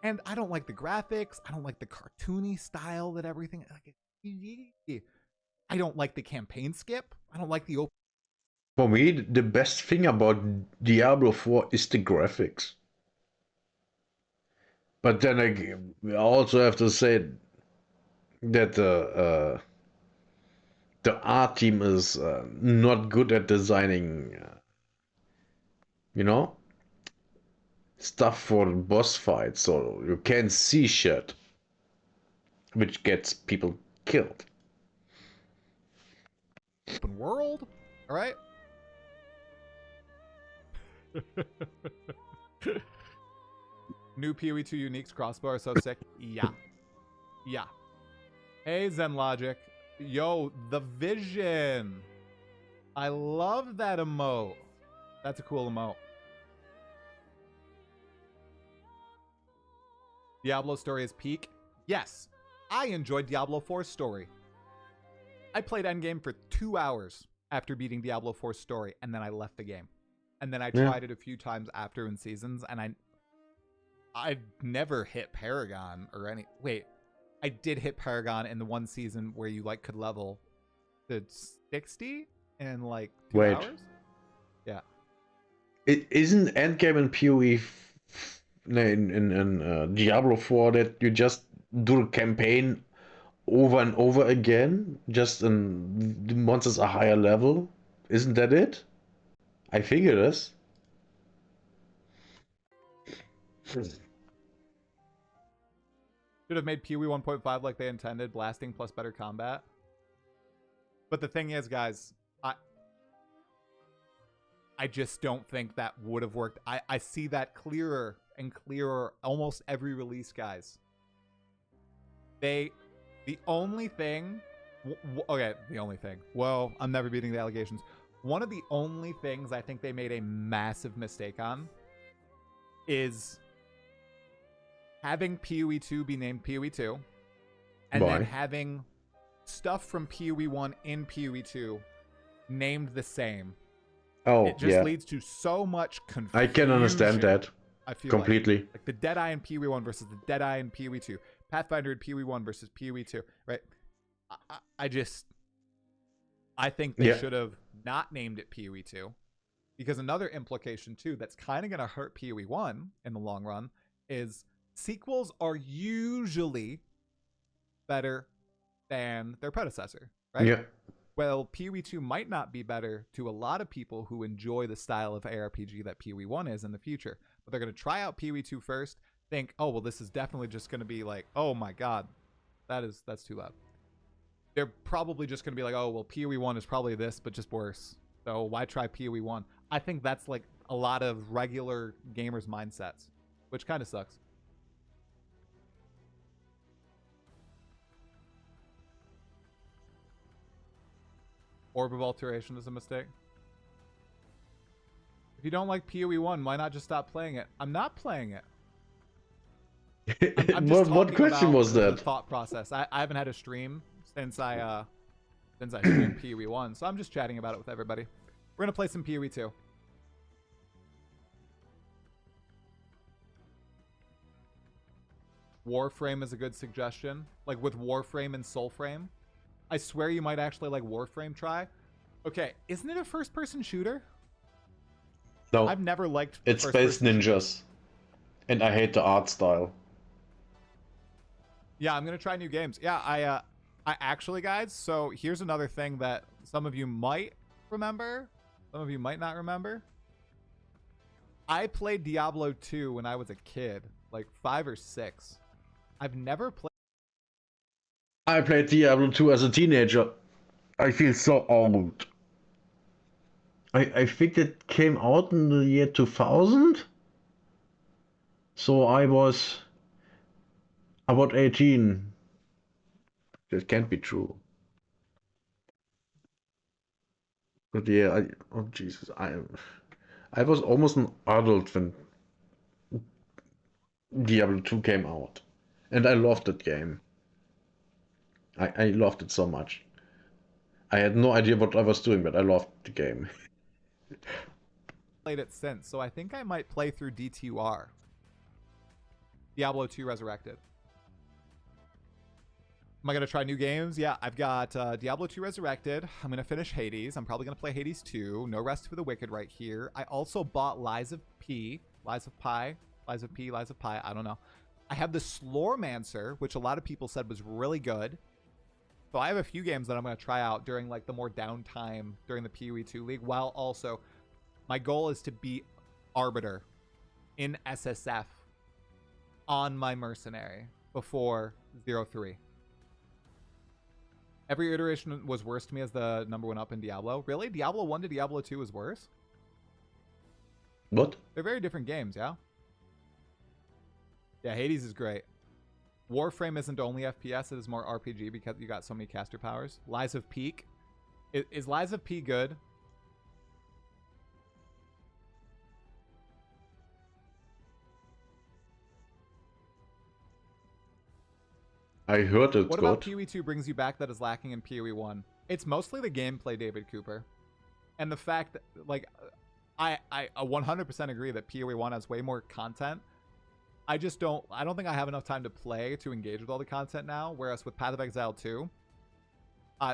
And I don't like the graphics. I don't like the cartoony style that everything... I don't like the campaign skip. I don't like the open... For me, the best thing about Diablo 4 is the graphics. But then I also have to say that the art team is not good at designing, stuff for boss fights, so you can't see shit, which gets people killed. Open world, all right? New PoE 2 uniques crossbow are so sick. Yeah. Hey, Zen Logic. Yo, the vision. I love that emote. That's a cool emote. Diablo story is peak. Yes, I enjoyed Diablo 4's story. I played endgame for 2 hours after beating Diablo 4's story, and then I left the game. And then I tried it a few times after in seasons, and I never hit Paragon or any... Wait, I did hit Paragon in the one season where you like could level to 60 in like 2 hours? Yeah. It isn't endgame in PoE in Diablo 4 that you just do the campaign over and over again, just in the monsters are higher level. Isn't that it? I think it is. Should have made PoE 1.5 like they intended, blasting plus better combat. But the thing is, guys, I just don't think that would have worked. I see that clearer and clear almost every release, guys. The only thing... Okay, the only thing. Well, I'm never beating the allegations. One of the only things I think they made a massive mistake on is having PoE 2 be named PoE 2, and then having stuff from PoE 1 in PoE 2 named the same. Oh, it just leads to so much confusion. I can understand that. I feel completely. Like the Deadeye in PoE 1 versus the Deadeye in PoE 2. Pathfinder in PoE 1 versus PoE 2, right? I think they should have not named it PoE 2, because another implication too that's kind of going to hurt PoE 1 in the long run is sequels are usually better than their predecessor, right? Yeah. Well, PoE 2 might not be better to a lot of people who enjoy the style of ARPG that PoE 1 is in the future, but they're going to try out PoE 2 first, think, oh, well, this is definitely just going to be like, oh my god, that's too loud. They're probably just going to be like, oh, well, PoE 1 is probably this, but just worse. So why try PoE 1? I think that's like a lot of regular gamers' mindsets, which kind of sucks. Orb of Alteration is a mistake. If you don't like PoE 1, why not just stop playing it? I'm not playing it. I'm just what question was that? The thought process. I haven't had a stream since I streamed PoE 1, so I'm just chatting about it with everybody. We're gonna play some PoE 2. Warframe is a good suggestion. Like with Warframe and Soulframe. I swear you might actually like Warframe Tri. Okay, isn't it a first-person shooter? No. I've never liked it's Space Ninjas. And I hate the art style. Yeah, I'm gonna try new games. Yeah, I actually, guys, so here's another thing that some of you might remember. Some of you might not remember. I played Diablo 2 when I was a kid, like 5 or 6. I've never played... I played Diablo 2 as a teenager. I feel so old. I think it came out in the year 2000? So I was about 18. That can't be true. But yeah, oh Jesus, I was almost an adult when Diablo 2 came out. And I loved that game. I loved it so much. I had no idea what I was doing, but I loved the game. Played it since, so I think I might play through D2R. Diablo 2 Resurrected. Am I going to try new games? Yeah, I've got Diablo 2 Resurrected. I'm going to finish Hades. I'm probably going to play Hades 2. No Rest for the Wicked right here. I also bought Lies of P. I don't know. I have the Slormancer, which a lot of people said was really good. So I have a few games that I'm going to try out during like the more downtime during the PoE 2 League, while also my goal is to beat Arbiter in SSF on my Mercenary before 0-3. Every iteration was worse to me as the number one up in Diablo. Really? Diablo 1 to Diablo 2 is worse? What? They're very different games, yeah? Yeah, Hades is great. Warframe isn't only FPS, it is more RPG because you got so many caster powers. Lies of Peak. Is Lies of P good? I heard it's good. What about PoE 2 brings you back that is lacking in PoE 1? It's mostly the gameplay, David Cooper. And the fact that, like, I 100% agree that PoE 1 has way more content. I don't think I have enough time to play to engage with all the content now, whereas with Path of Exile 2,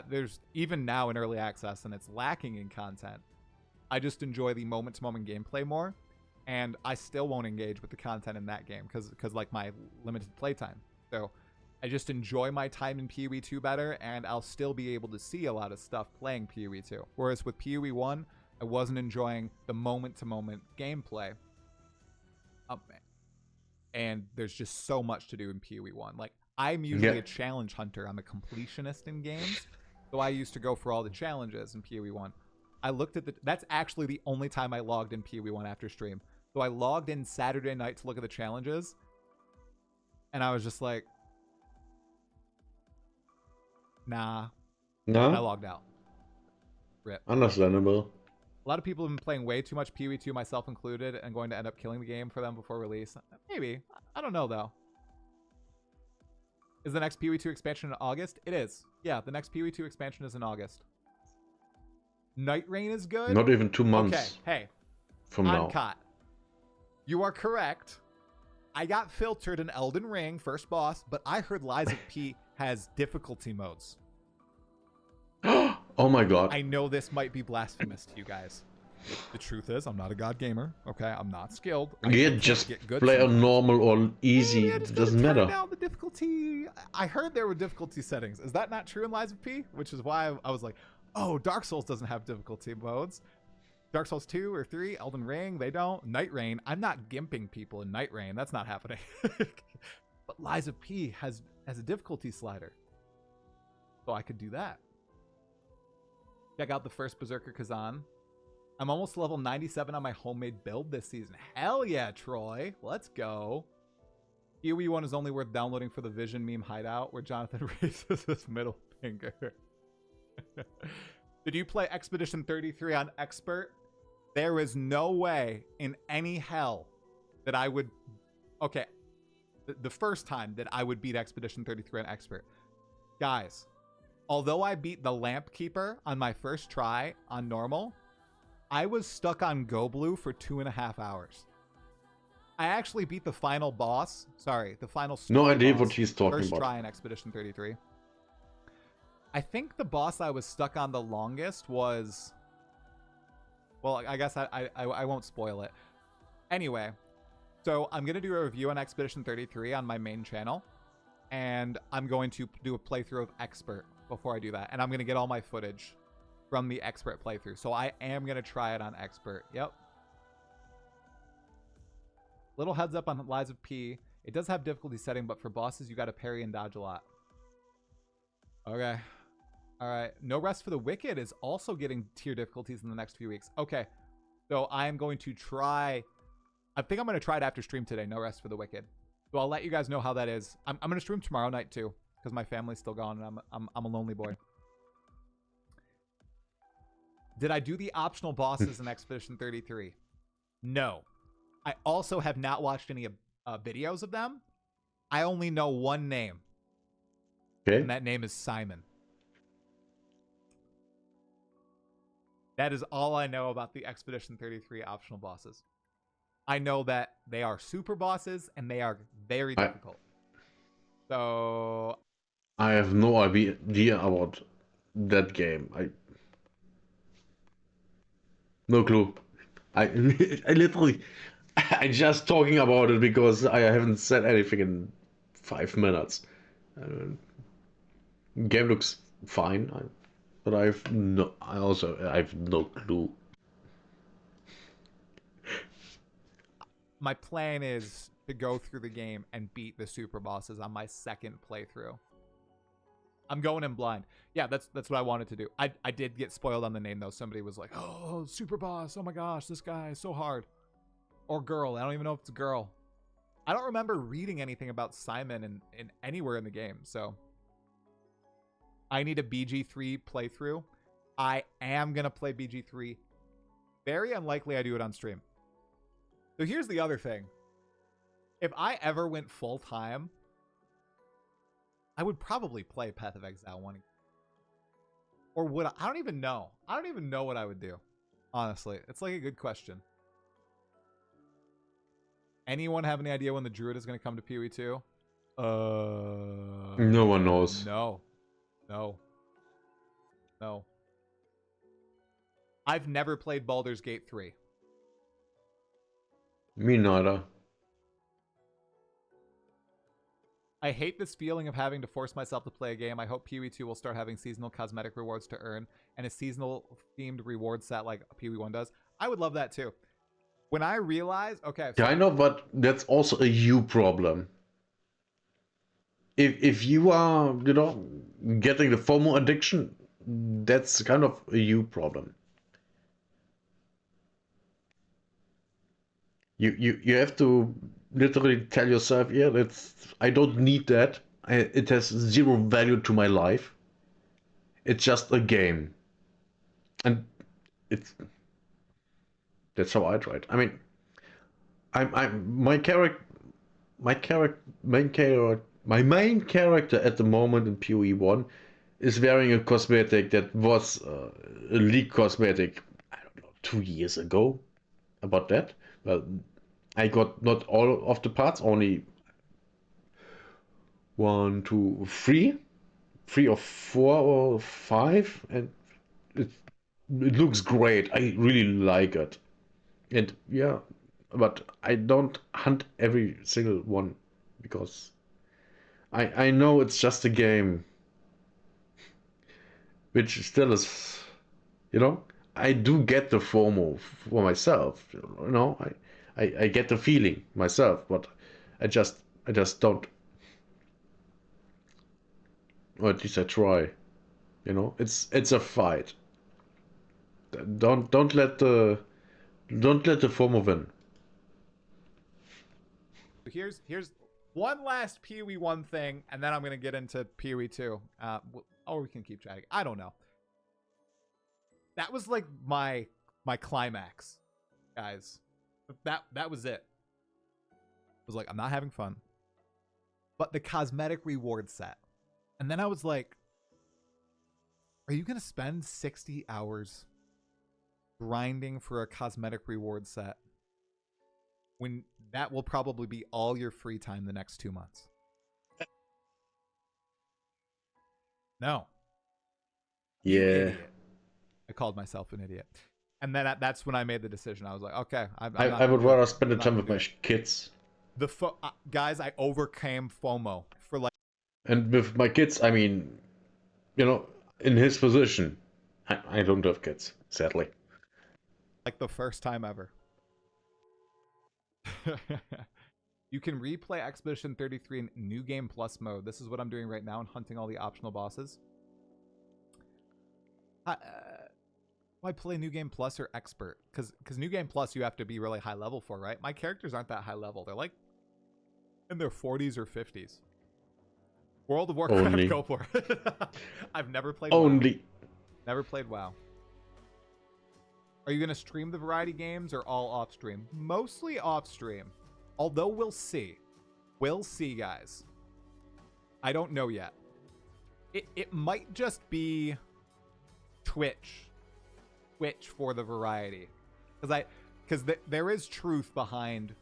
there's even now in early access, and it's lacking in content. I just enjoy the moment-to-moment gameplay more, and I still won't engage with the content in that game because like my limited playtime. So I just enjoy my time in PoE 2 better, and I'll still be able to see a lot of stuff playing PoE 2. Whereas with PoE 1, I wasn't enjoying the moment-to-moment gameplay. And there's just so much to do in PoE 1. Like, I'm usually a challenge hunter. I'm a completionist in games. So I used to go for all the challenges in PoE 1. I looked at that's actually the only time I logged in PoE 1 after stream. So I logged in Saturday night to look at the challenges, and I was just like, nah. And I No? logged out. Rip. Understandable. A lot of people have been playing way too much Pee-wee 2, myself included, and going to end up killing the game for them before release. Maybe. I don't know, though. Is the next Pee-wee 2 expansion in August? It is. Yeah, the next Pee-wee 2 expansion is in August. Night Rain is good? Not even 2 months Okay, hey. from now. Oncot. You are correct. I got filtered in Elden Ring, first boss, but I heard Lies of P has difficulty modes. Oh my god. I know this might be blasphemous to you guys. The truth is, I'm not a god gamer. Okay, I'm not skilled. Yeah, just play a normal or easy. Maybe I It just doesn't gotta turn matter. down the difficulty. I heard there were difficulty settings. Is that not true in Lies of P? Which is why I was like, oh, Dark Souls doesn't have difficulty modes. Dark Souls 2 or 3, Elden Ring, they don't. Night Rain, I'm not gimping people in Night Rain. That's not happening. But Lies of P has a difficulty slider. So I could do that. Check out the first Berserker Kazan. I'm almost level 97 on my homemade build this season. Hell yeah, Troy. Let's go. Kiwi 1 is only worth downloading for the Vision meme hideout where Jonathan raises his middle finger. Did you play Expedition 33 on Expert? There is no way in any hell that I would... Okay, the first time that I would beat Expedition 33 on Expert. Guys, although I beat the Lamp Keeper on my first try on normal, I was stuck on Go Blue for 2.5 hours. I actually beat the final boss. Sorry, the final story No idea boss, what he's talking first about. try in Expedition 33. I think the boss I was stuck on the longest was... Well, I guess I won't spoil it. Anyway, so I'm going to do a review on Expedition 33 on my main channel. And I'm going to do a playthrough of Expert before I do that. And I'm going to get all my footage from the Expert playthrough. So I am going to try it on Expert. Yep. Little heads up on Lies of P. It does have difficulty setting, but for bosses, you got to parry and dodge a lot. Okay. All right. No Rest for the Wicked is also getting tier difficulties in the next few weeks. Okay. So I am going to try... I think I'm going to try it after stream today. No Rest for the Wicked. So I'll let you guys know how that is. I'm going to stream tomorrow night too, because my family's still gone and I'm a lonely boy. Did I do the optional bosses in Expedition 33? No. I also have not watched any videos of them. I only know one name. Okay. And that name is Simon. That is all I know about the Expedition 33 optional bosses. I know that they are super bosses and they are very difficult. So I have no idea about that game. No clue. I literally I just talking about it because I haven't said anything in 5 minutes. Game looks fine, but I have no clue. my plan is to go through the game and beat the super bosses on my second playthrough. I'm going in blind. Yeah, that's what I wanted to do. I did get spoiled on the name though. Somebody was like, "Oh, super boss! Oh my gosh, this guy is so hard." Or girl. I don't even know if it's a girl. I don't remember reading anything about Simon in anywhere in the game. So I need a BG3 playthrough. I am gonna play BG3. Very unlikely I do it on stream. So here's the other thing. If I ever went full time, I would probably play Path of Exile 1. Or would I? I don't even know. I don't even know what I would do. Honestly, it's like a good question. Anyone have any idea when the Druid is going to come to PoE 2? No one knows. No. I've never played Baldur's Gate 3. Me neither. I hate this feeling of having to force myself to play a game. I hope PoE 2 will start having seasonal cosmetic rewards to earn and a seasonal themed reward set like PoE 1 does. I would love that too. When I realize, okay. So Kind of, but that's also a you problem. If you are, getting the FOMO addiction, that's kind of a you problem. You have to literally tell yourself, yeah, I don't need that. It has zero value to my life. It's just a game, and it's that's how I tried. I mean, I'm my main character at the moment in PoE 1 is wearing a cosmetic that was a leak cosmetic. I don't know, 2 years ago. About that, well, I got not all of the parts, only one, two, three or four or five, and it it looks great. I really like it, and yeah, but I don't hunt every single one because I know it's just a game, which still is, you know. I do get the FOMO for myself, you know. I get the feeling myself, but I just I just don't, or at least I try. You know, it's a fight. Don't let the don't let the FOMO win. Here's one last PoE 1 thing, and then I'm gonna get into PoE 2. Or we can keep chatting. I don't know. That was like my climax, guys. That was it. I was like, I'm not having fun. But the cosmetic reward set. And then I was like, are you gonna spend 60 hours grinding for a cosmetic reward set when that will probably be all your free time the next 2 months? No. You Yeah, idiot. I called myself an idiot. And then that's when I made the decision. I was like, okay, I'm I, not I gonna would do it. rather spend the I'm not time gonna with do my it. kids. Guys, I overcame FOMO for And with my kids, I mean, you know, in his position, I don't have kids, sadly. like the first time ever. You can replay Expedition 33 in New Game Plus mode. This is what I'm doing right now and hunting all the optional bosses. Why play New Game Plus or Expert? Because New Game Plus you have to be really high level for, right? My characters aren't that high level. They're like in their 40s or 50s. World of Warcraft, Only. go for it. I've never played Only. WoW. Never played WoW. Are you going to stream the variety games or all off stream? Mostly off stream. Although we'll see. We'll see, guys. I don't know yet. It might just be Twitch for the variety. Because there is truth behind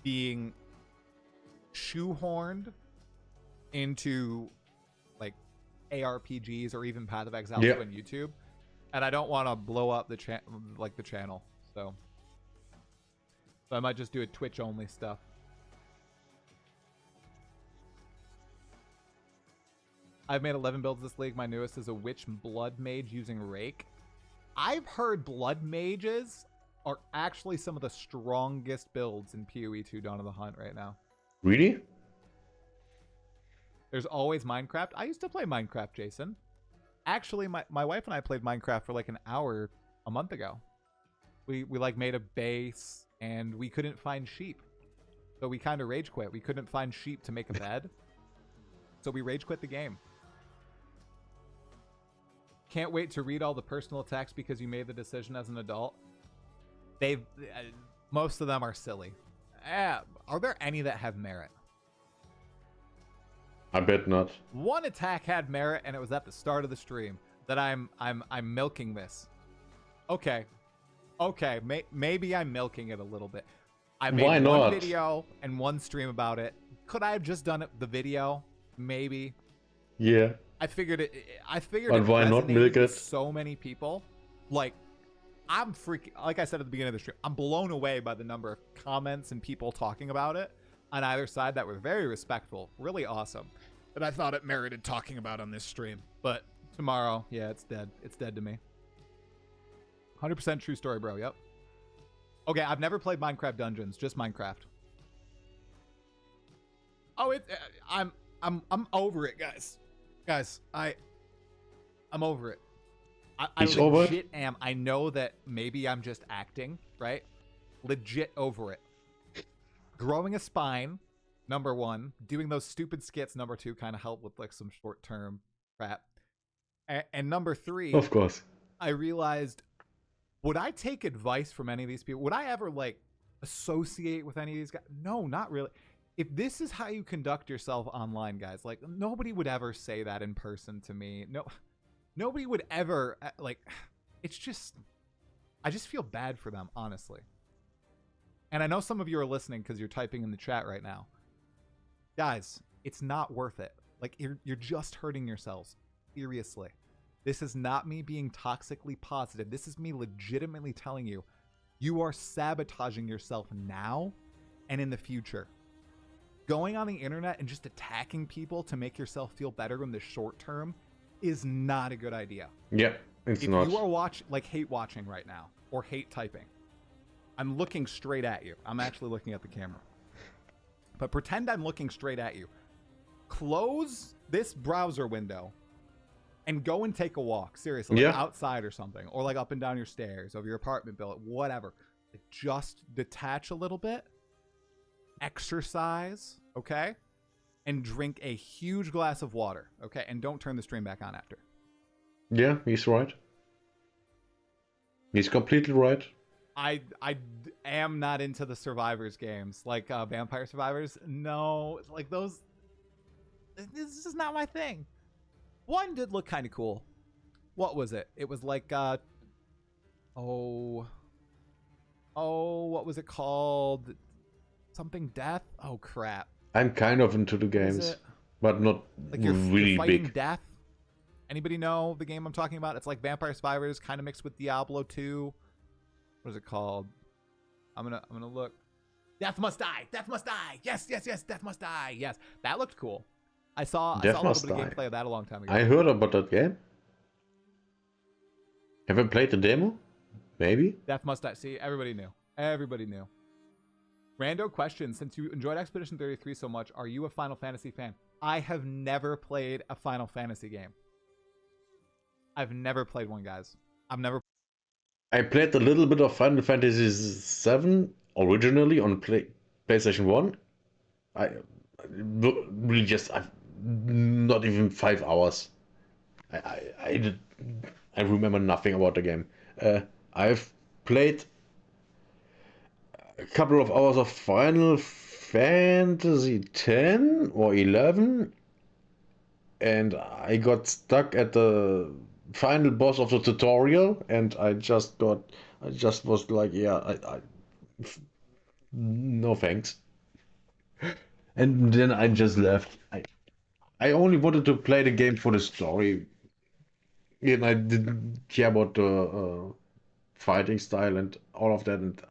being shoehorned into like ARPGs or even Path of Exile 2 on YouTube. And I don't want to blow up the channel. So I might just do a Twitch only stuff. I've made 11 builds this league. My newest is a Witch Blood Mage using Rake. I've heard Blood Mages are actually some of the strongest builds in PoE2 Dawn of the Hunt right now. Really? There's always Minecraft. I used to play Minecraft, Jason. Actually, my wife and I played Minecraft for like an hour a month ago. We like made a base and we couldn't find sheep. So we kind of rage quit. We couldn't find sheep to make a bed. So we rage quit the game. Can't wait to read all the personal attacks because you made the decision as an adult. Most of them are silly. Are there any that have merit? I bet not. One attack had merit, and it was at the start of the stream that I'm milking this. Okay, maybe I'm milking it a little bit. I made Why one not? video and one stream about it. Could I have just done the video? Maybe. Yeah. I figured it. But why not resonated milk with it? so many people. Like, I'm freaking. Like I said at the beginning of the stream, I'm blown away by the number of comments and people talking about it on either side that were very respectful, really awesome. That I thought it merited talking about on this stream. But tomorrow, yeah, it's dead. It's dead to me. 100% true story, bro. Yep. Okay, I've never played Minecraft Dungeons, just Minecraft. Oh, I'm over it, guys. Guys, I'm over it. I legit am. I know that maybe I'm just acting, right? Legit over it. growing a spine, number one. Doing those stupid skits, number two, kind of help with like some short-term crap. And number three, Of course. I realized, would I take advice from any of these people? Would I ever like associate with any of these guys? No, not really. If this is how you conduct yourself online, guys, like nobody would ever say that in person to me. No, nobody would ever like. It's just, I just feel bad for them, honestly. And I know some of you are listening because you're typing in the chat right now. Guys, it's not worth it. Like you're just hurting yourselves. Seriously. This is not me being toxically positive. This is me legitimately telling you, you are sabotaging yourself now and in the future. Going on the internet and just attacking people to make yourself feel better in the short term is not a good idea. Yeah, it's not. If you are hate watching right now or hate typing, I'm looking straight at you. I'm actually looking at the camera. But pretend I'm looking straight at you. Close this browser window and go and take a walk. Seriously, like outside or something. Or like up and down your stairs of your apartment building, whatever. Just detach a little bit. Exercise, okay? And drink a huge glass of water, okay? And don't turn the stream back on after. Yeah, he's right. He's completely right. I am not into the survivors games, like Vampire Survivors. No, like those. This is not my thing. One did look kind of cool. What was it? It was like what was it called? Something death? Oh crap. I'm kind of into the games, but not like really you're fighting big. Death. Anybody know the game I'm talking about? It's like Vampire Survivors, kind of mixed with Diablo 2. What is it called? I'm gonna look. Death Must Die. Death Must Die. Yes. Death Must Die. Yes, that looked cool. I saw a little bit of gameplay of that a long time ago. I heard about that game. Have I played the demo? Maybe. Death Must Die. See, everybody knew. Everybody knew. Rando question: since you enjoyed Expedition 33 so much, are you a Final Fantasy fan? I have never played a Final Fantasy game. I've never played one, guys. I played a little bit of Final Fantasy VII originally on PlayStation 1. I really just not even 5 hours. I remember nothing about the game. I've played a couple of hours of Final Fantasy 10 or 11, and I got stuck at the final boss of the tutorial, and I just was like, yeah, no thanks. And then I just left. I only wanted to play the game for the story, and I didn't care about the fighting style and all of that. And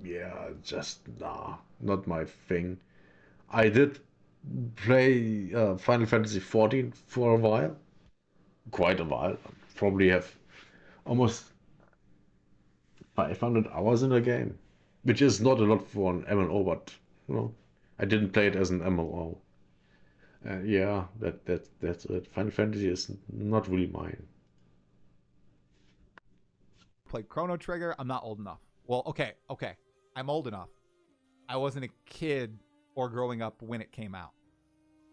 yeah, just not my thing. I did play Final Fantasy 14 for a while, quite a while. Probably have almost 500 hours in the game, which is not a lot for an MMO, but you know, I didn't play it as an MMO. Yeah, that's it. Final Fantasy is not really mine. Played Chrono Trigger. I'm not old enough. Well, okay. I'm old enough. I wasn't a kid or growing up when it came out.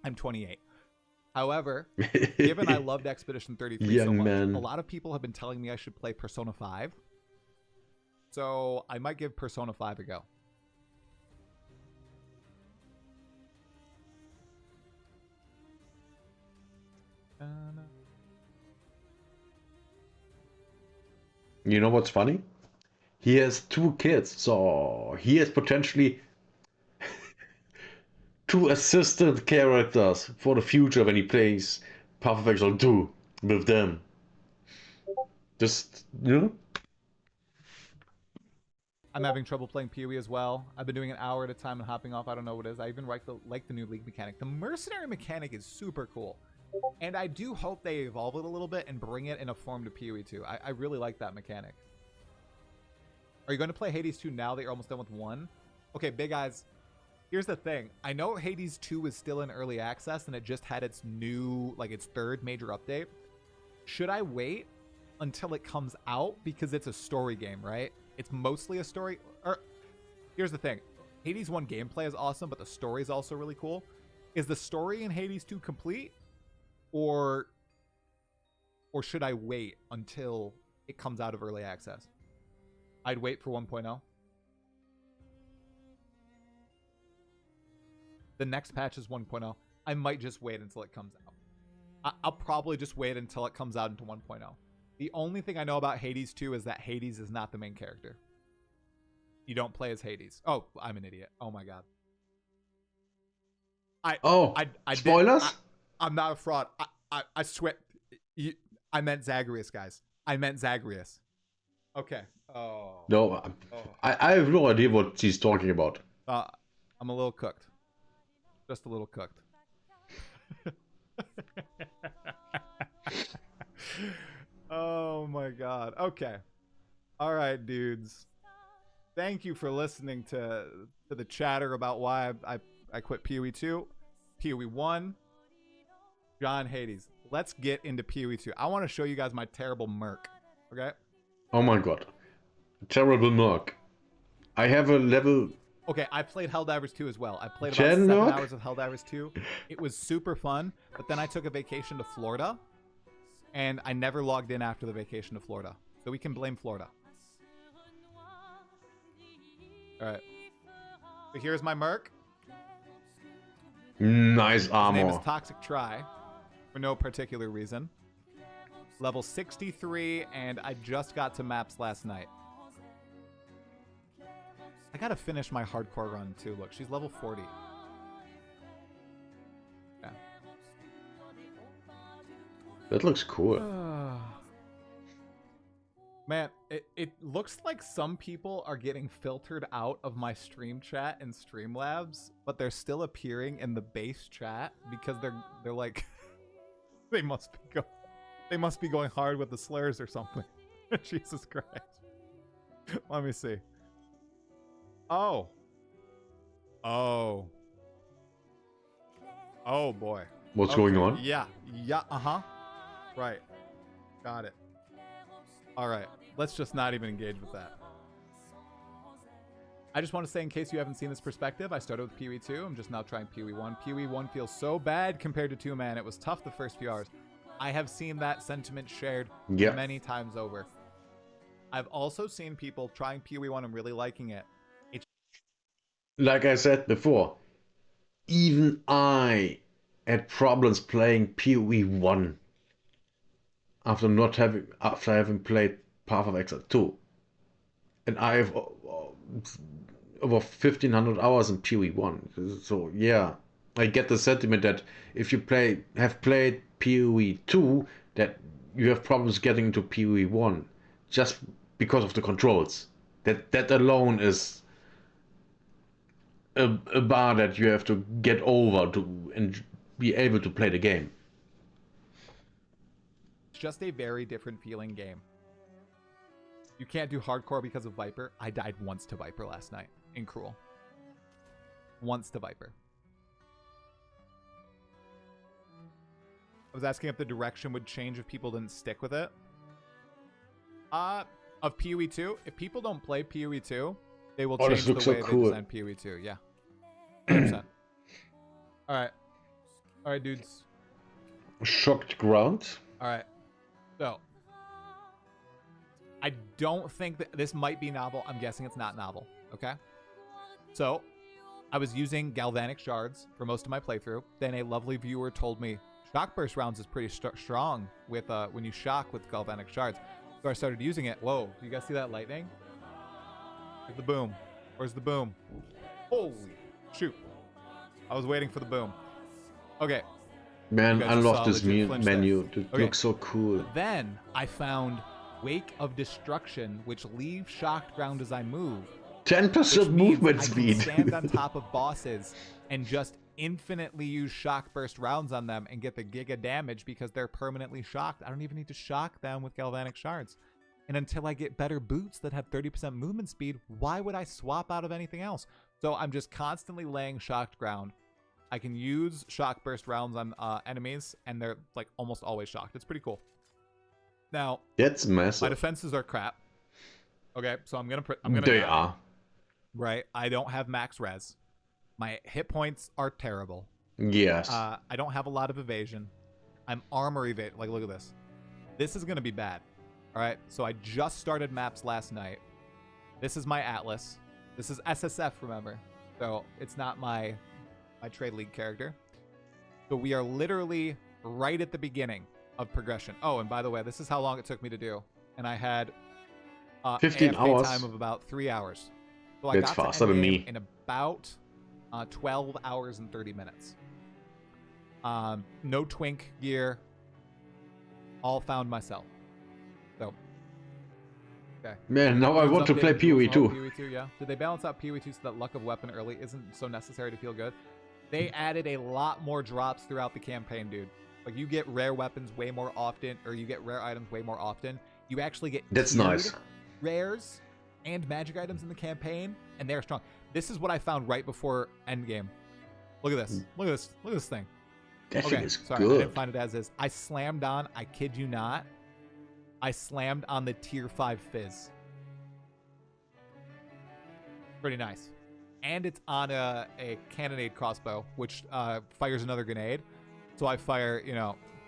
I'm 28. However, given I loved Expedition 33 so much, a lot of people have been telling me I should play Persona 5. So I might give Persona 5 a go. You know what's funny? He has 2 kids, so he has potentially 2 assistant characters for the future when he plays Path of Exile 2 with them. Just, you know? I'm having trouble playing PoE as well. I've been doing an hour at a time and hopping off. I don't know what it is. I even like the new League mechanic. The mercenary mechanic is super cool. And I do hope they evolve it a little bit and bring it in a form to PoE 2. I really like that mechanic. Are you going to play Hades 2 now that you're almost done with 1? Okay, big eyes. Here's the thing. I know Hades 2 is still in early access and it just had its new, like its 3rd major update. Should I wait until it comes out? Because it's a story game, right? It's mostly a story. Or here's the thing. Hades 1 gameplay is awesome, but the story is also really cool. Is the story in Hades 2 complete? Or should I wait until it comes out of early access? I'd wait for 1.0. The next patch is 1.0. I might just wait until it comes out. I'll probably just wait until it comes out into 1.0. The only thing I know about Hades 2 is that Hades is not the main character. You don't play as Hades. Oh, I'm an idiot. Oh my god. Spoilers? I'm not a fraud. I swear. I meant Zagreus, guys. I meant Zagreus. Okay. Oh. No, I have no idea what she's talking about. I'm a little cooked. Just a little cooked. Oh my god. Okay. All right, dudes. Thank you for listening to the chatter about why I quit PoE 2, PoE 1, John Hades. Let's get into PoE 2. I want to show you guys my terrible merc. Okay? Oh my god. Terrible merc. I have a level... Okay, I played Helldivers 2 as well. I played about 10 7 merc? hours of Helldivers 2. It was super fun, but then I took a vacation to Florida, and I never logged in after the vacation to Florida. So we can blame Florida. Alright. So here's my merc. Nice armor. His name is Toxic Tri, for no particular reason. Level 63, and I just got to maps last night. I gotta finish my hardcore run too. Look, she's level 40. Yeah. That looks cool. Man, it looks like some people are getting filtered out of my stream chat and Streamlabs, but they're still appearing in the base chat because they're like they must be going hard with the slurs or something. Jesus Christ. Let me see. Oh boy. What's going on? Yeah. Right. Got it. All right. Let's just not even engage with that. I just want to say, in case you haven't seen this perspective, I started with PoE 2. I'm just now trying PoE 1. PoE 1 feels so bad compared to 2, man. It was tough the first few hours. I have seen that sentiment shared many times over. I've also seen people trying PoE 1 and really liking it. Like I said before, even I had problems playing PoE 1 after having played Path of Exile 2. And I have over 1,500 hours in PoE 1. So yeah, I get the sentiment that if you have played PoE 2, that you have problems getting into PoE 1 just because of the controls. That alone is a bar that you have to get over to and be able to play the game. It's just a very different feeling game. You can't do hardcore because of Viper. I died once to Viper last night in Cruel. Once to Viper. I was asking if the direction would change if people didn't stick with it. Of PoE 2, if people don't play PoE 2, they will change the way they design PoE 2. Yeah. 100%. Alright. Alright, dudes. Shocked ground. Alright. So. I don't think that this might be novel. I'm guessing it's not novel. Okay? So, I was using galvanic shards for most of my playthrough. Then a lovely viewer told me shock burst rounds is pretty strong with when you shock with galvanic shards. So I started using it. Whoa, do you guys see that lightning? Where's the boom? Where's the boom? Holy shoot. I was waiting for the boom. Okay. Man, I love this menu. It looks so cool. Then I found Wake of Destruction, which leaves shocked ground as I move. 10% movement speed. I can stand on top of bosses and just infinitely use shock burst rounds on them and get the giga damage because they're permanently shocked. I don't even need to shock them with galvanic shards. And until I get better boots that have 30% movement speed, why would I swap out of anything else? So I'm just constantly laying shocked ground. I can use shock burst rounds on enemies, and they're like almost always shocked. It's pretty cool. Now, that's massive. My defenses are crap. Okay, so I'm gonna. They are. right? I don't have max res. My hit points are terrible. Yes. I don't have a lot of evasion. I'm armor evade. Like, look at this. This is gonna be bad. All right. So I just started maps last night. This is my Atlas. This is SSF, remember? So it's not my trade league character. So we are literally right at the beginning of progression. Oh, and by the way, this is how long it took me to do, and I had 15 AFK hours. time of about 3 hours. So I That's got faster to than endgame me. in about 12 hours and 30 minutes. No twink gear. All found myself. So, okay. Man, now I Runes want to play updated rules PoE to help too. PoE 2, yeah. Did they balance out PoE 2 so that luck of weapon early isn't so necessary to feel good? They added a lot more drops throughout the campaign, dude. Like, you get rare weapons way more often, or you get rare items way more often. You actually get That's tiered nice. rares and magic items in the campaign, and they're strong. This is what I found right before endgame. Look at this. Look at this. Look at this thing. That Okay, thing is sorry, I good. didn't find it as is. I slammed on, I kid you not, I slammed on the tier 5 fizz. Pretty nice. And it's on a cannonade crossbow, which fires another grenade. So I fire,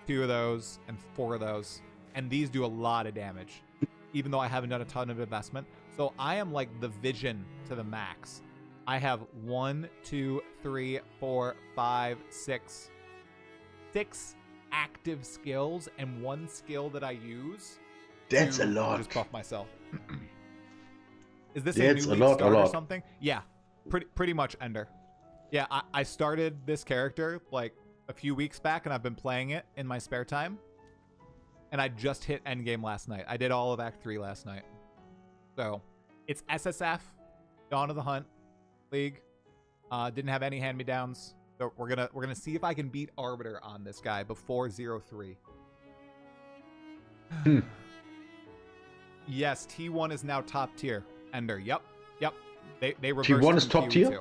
2 of those and 4 of those. And these do a lot of damage, even though I haven't done a ton of investment. So I am like the Vision to the max. I have 1, 2, 3, 4, 5, 6 active skills and 1 skill that I use. That's to a lot. Just buff myself. Is this That's a a new league lot, start or something? Yeah, pretty much Ender. Yeah, I started this character like a few weeks back, and I've been playing it in my spare time. And I just hit endgame last night. I did all of Act 3 last night. So it's SSF, Dawn of the Hunt League. Didn't have any hand-me-downs. So we're gonna see if I can beat Arbiter on this guy before 0-3. Yes, T1 is now top tier. Ender. Yep. They reversed T1 is in top PoE tier? 2.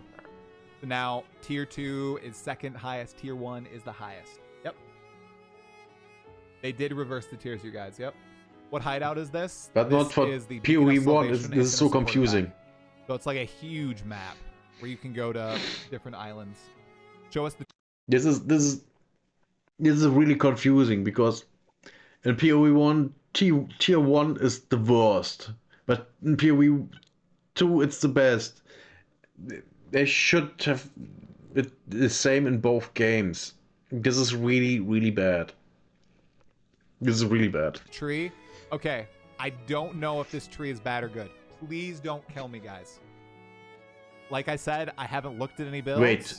So now tier 2 is second highest. Tier 1 is the highest. Yep. They did reverse the tiers, you guys. Yep. What hideout is this? But This not for is the PoE Beacon of 1. Salvation. This It's is in a so support confusing. pack. So it's like a huge map where you can go to different islands. Show us the This is really confusing because in PoE 1, tier 1 is the worst, but in PoE 2 it's the best. They should have it the same in both games. This is really bad. This is really bad. tree. Okay, I don't know if this tree is bad or good. Please don't kill me, guys. Like I said, I haven't looked at any builds. Wait,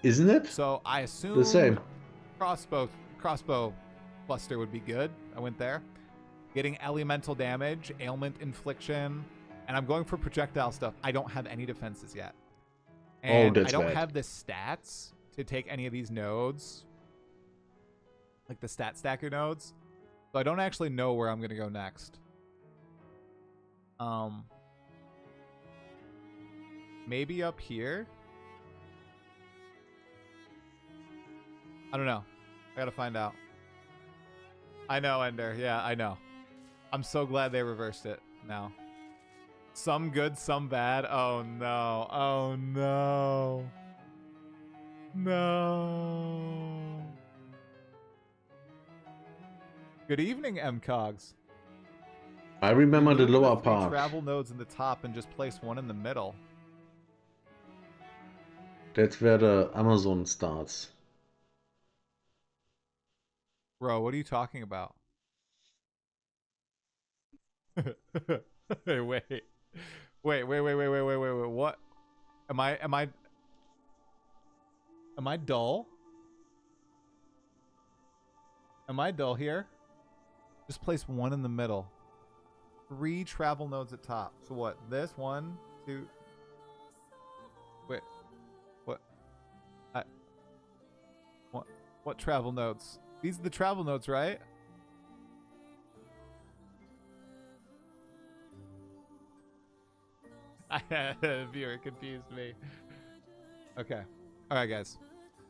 isn't it? So I assume The same. crossbow cluster would be good. I went there. Getting elemental damage, ailment infliction, and I'm going for projectile stuff. I don't have any defenses yet. And that's I don't bad. have the stats to take any of these nodes. Like the stat stacker nodes. So I don't actually know where I'm going to go next. Maybe up here? I don't know. I gotta find out. I know, Ender. Yeah, I know. I'm so glad they reversed it now. Some good, some bad. Oh no. Oh no. No. Good evening, MCOGs. I remember the Remove lower three part. travel nodes in the top and just place one in the middle. That's where the Amazon starts. Bro, what are you talking about? Wait. What? Am I dull? Am I dull here? Just place one in the middle. 3 travel nodes at top. So what? This 1, 2. Wait. What? What travel nodes? These are the travel nodes, right? Viewer confused me. Okay. All right, guys.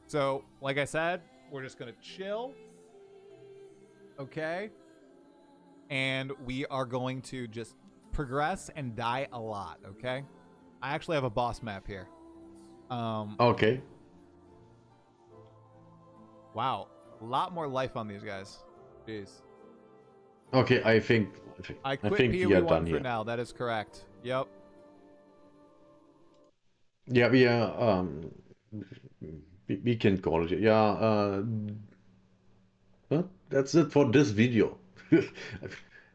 So, like I said, we're just gonna chill. Okay. And we are going to just progress and die a lot. Okay. I actually have a boss map here. Okay. Wow, a lot more life on these guys. Jeez. Okay, I I quit think we are PoE one done for here. now. That is correct. Yep. Yeah, we are we can call it. Yeah, well, that's it for this video.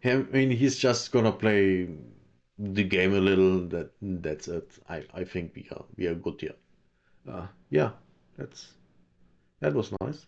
I mean, he's just gonna play the game a little. That's it. I think we are good here. Yeah, that was nice.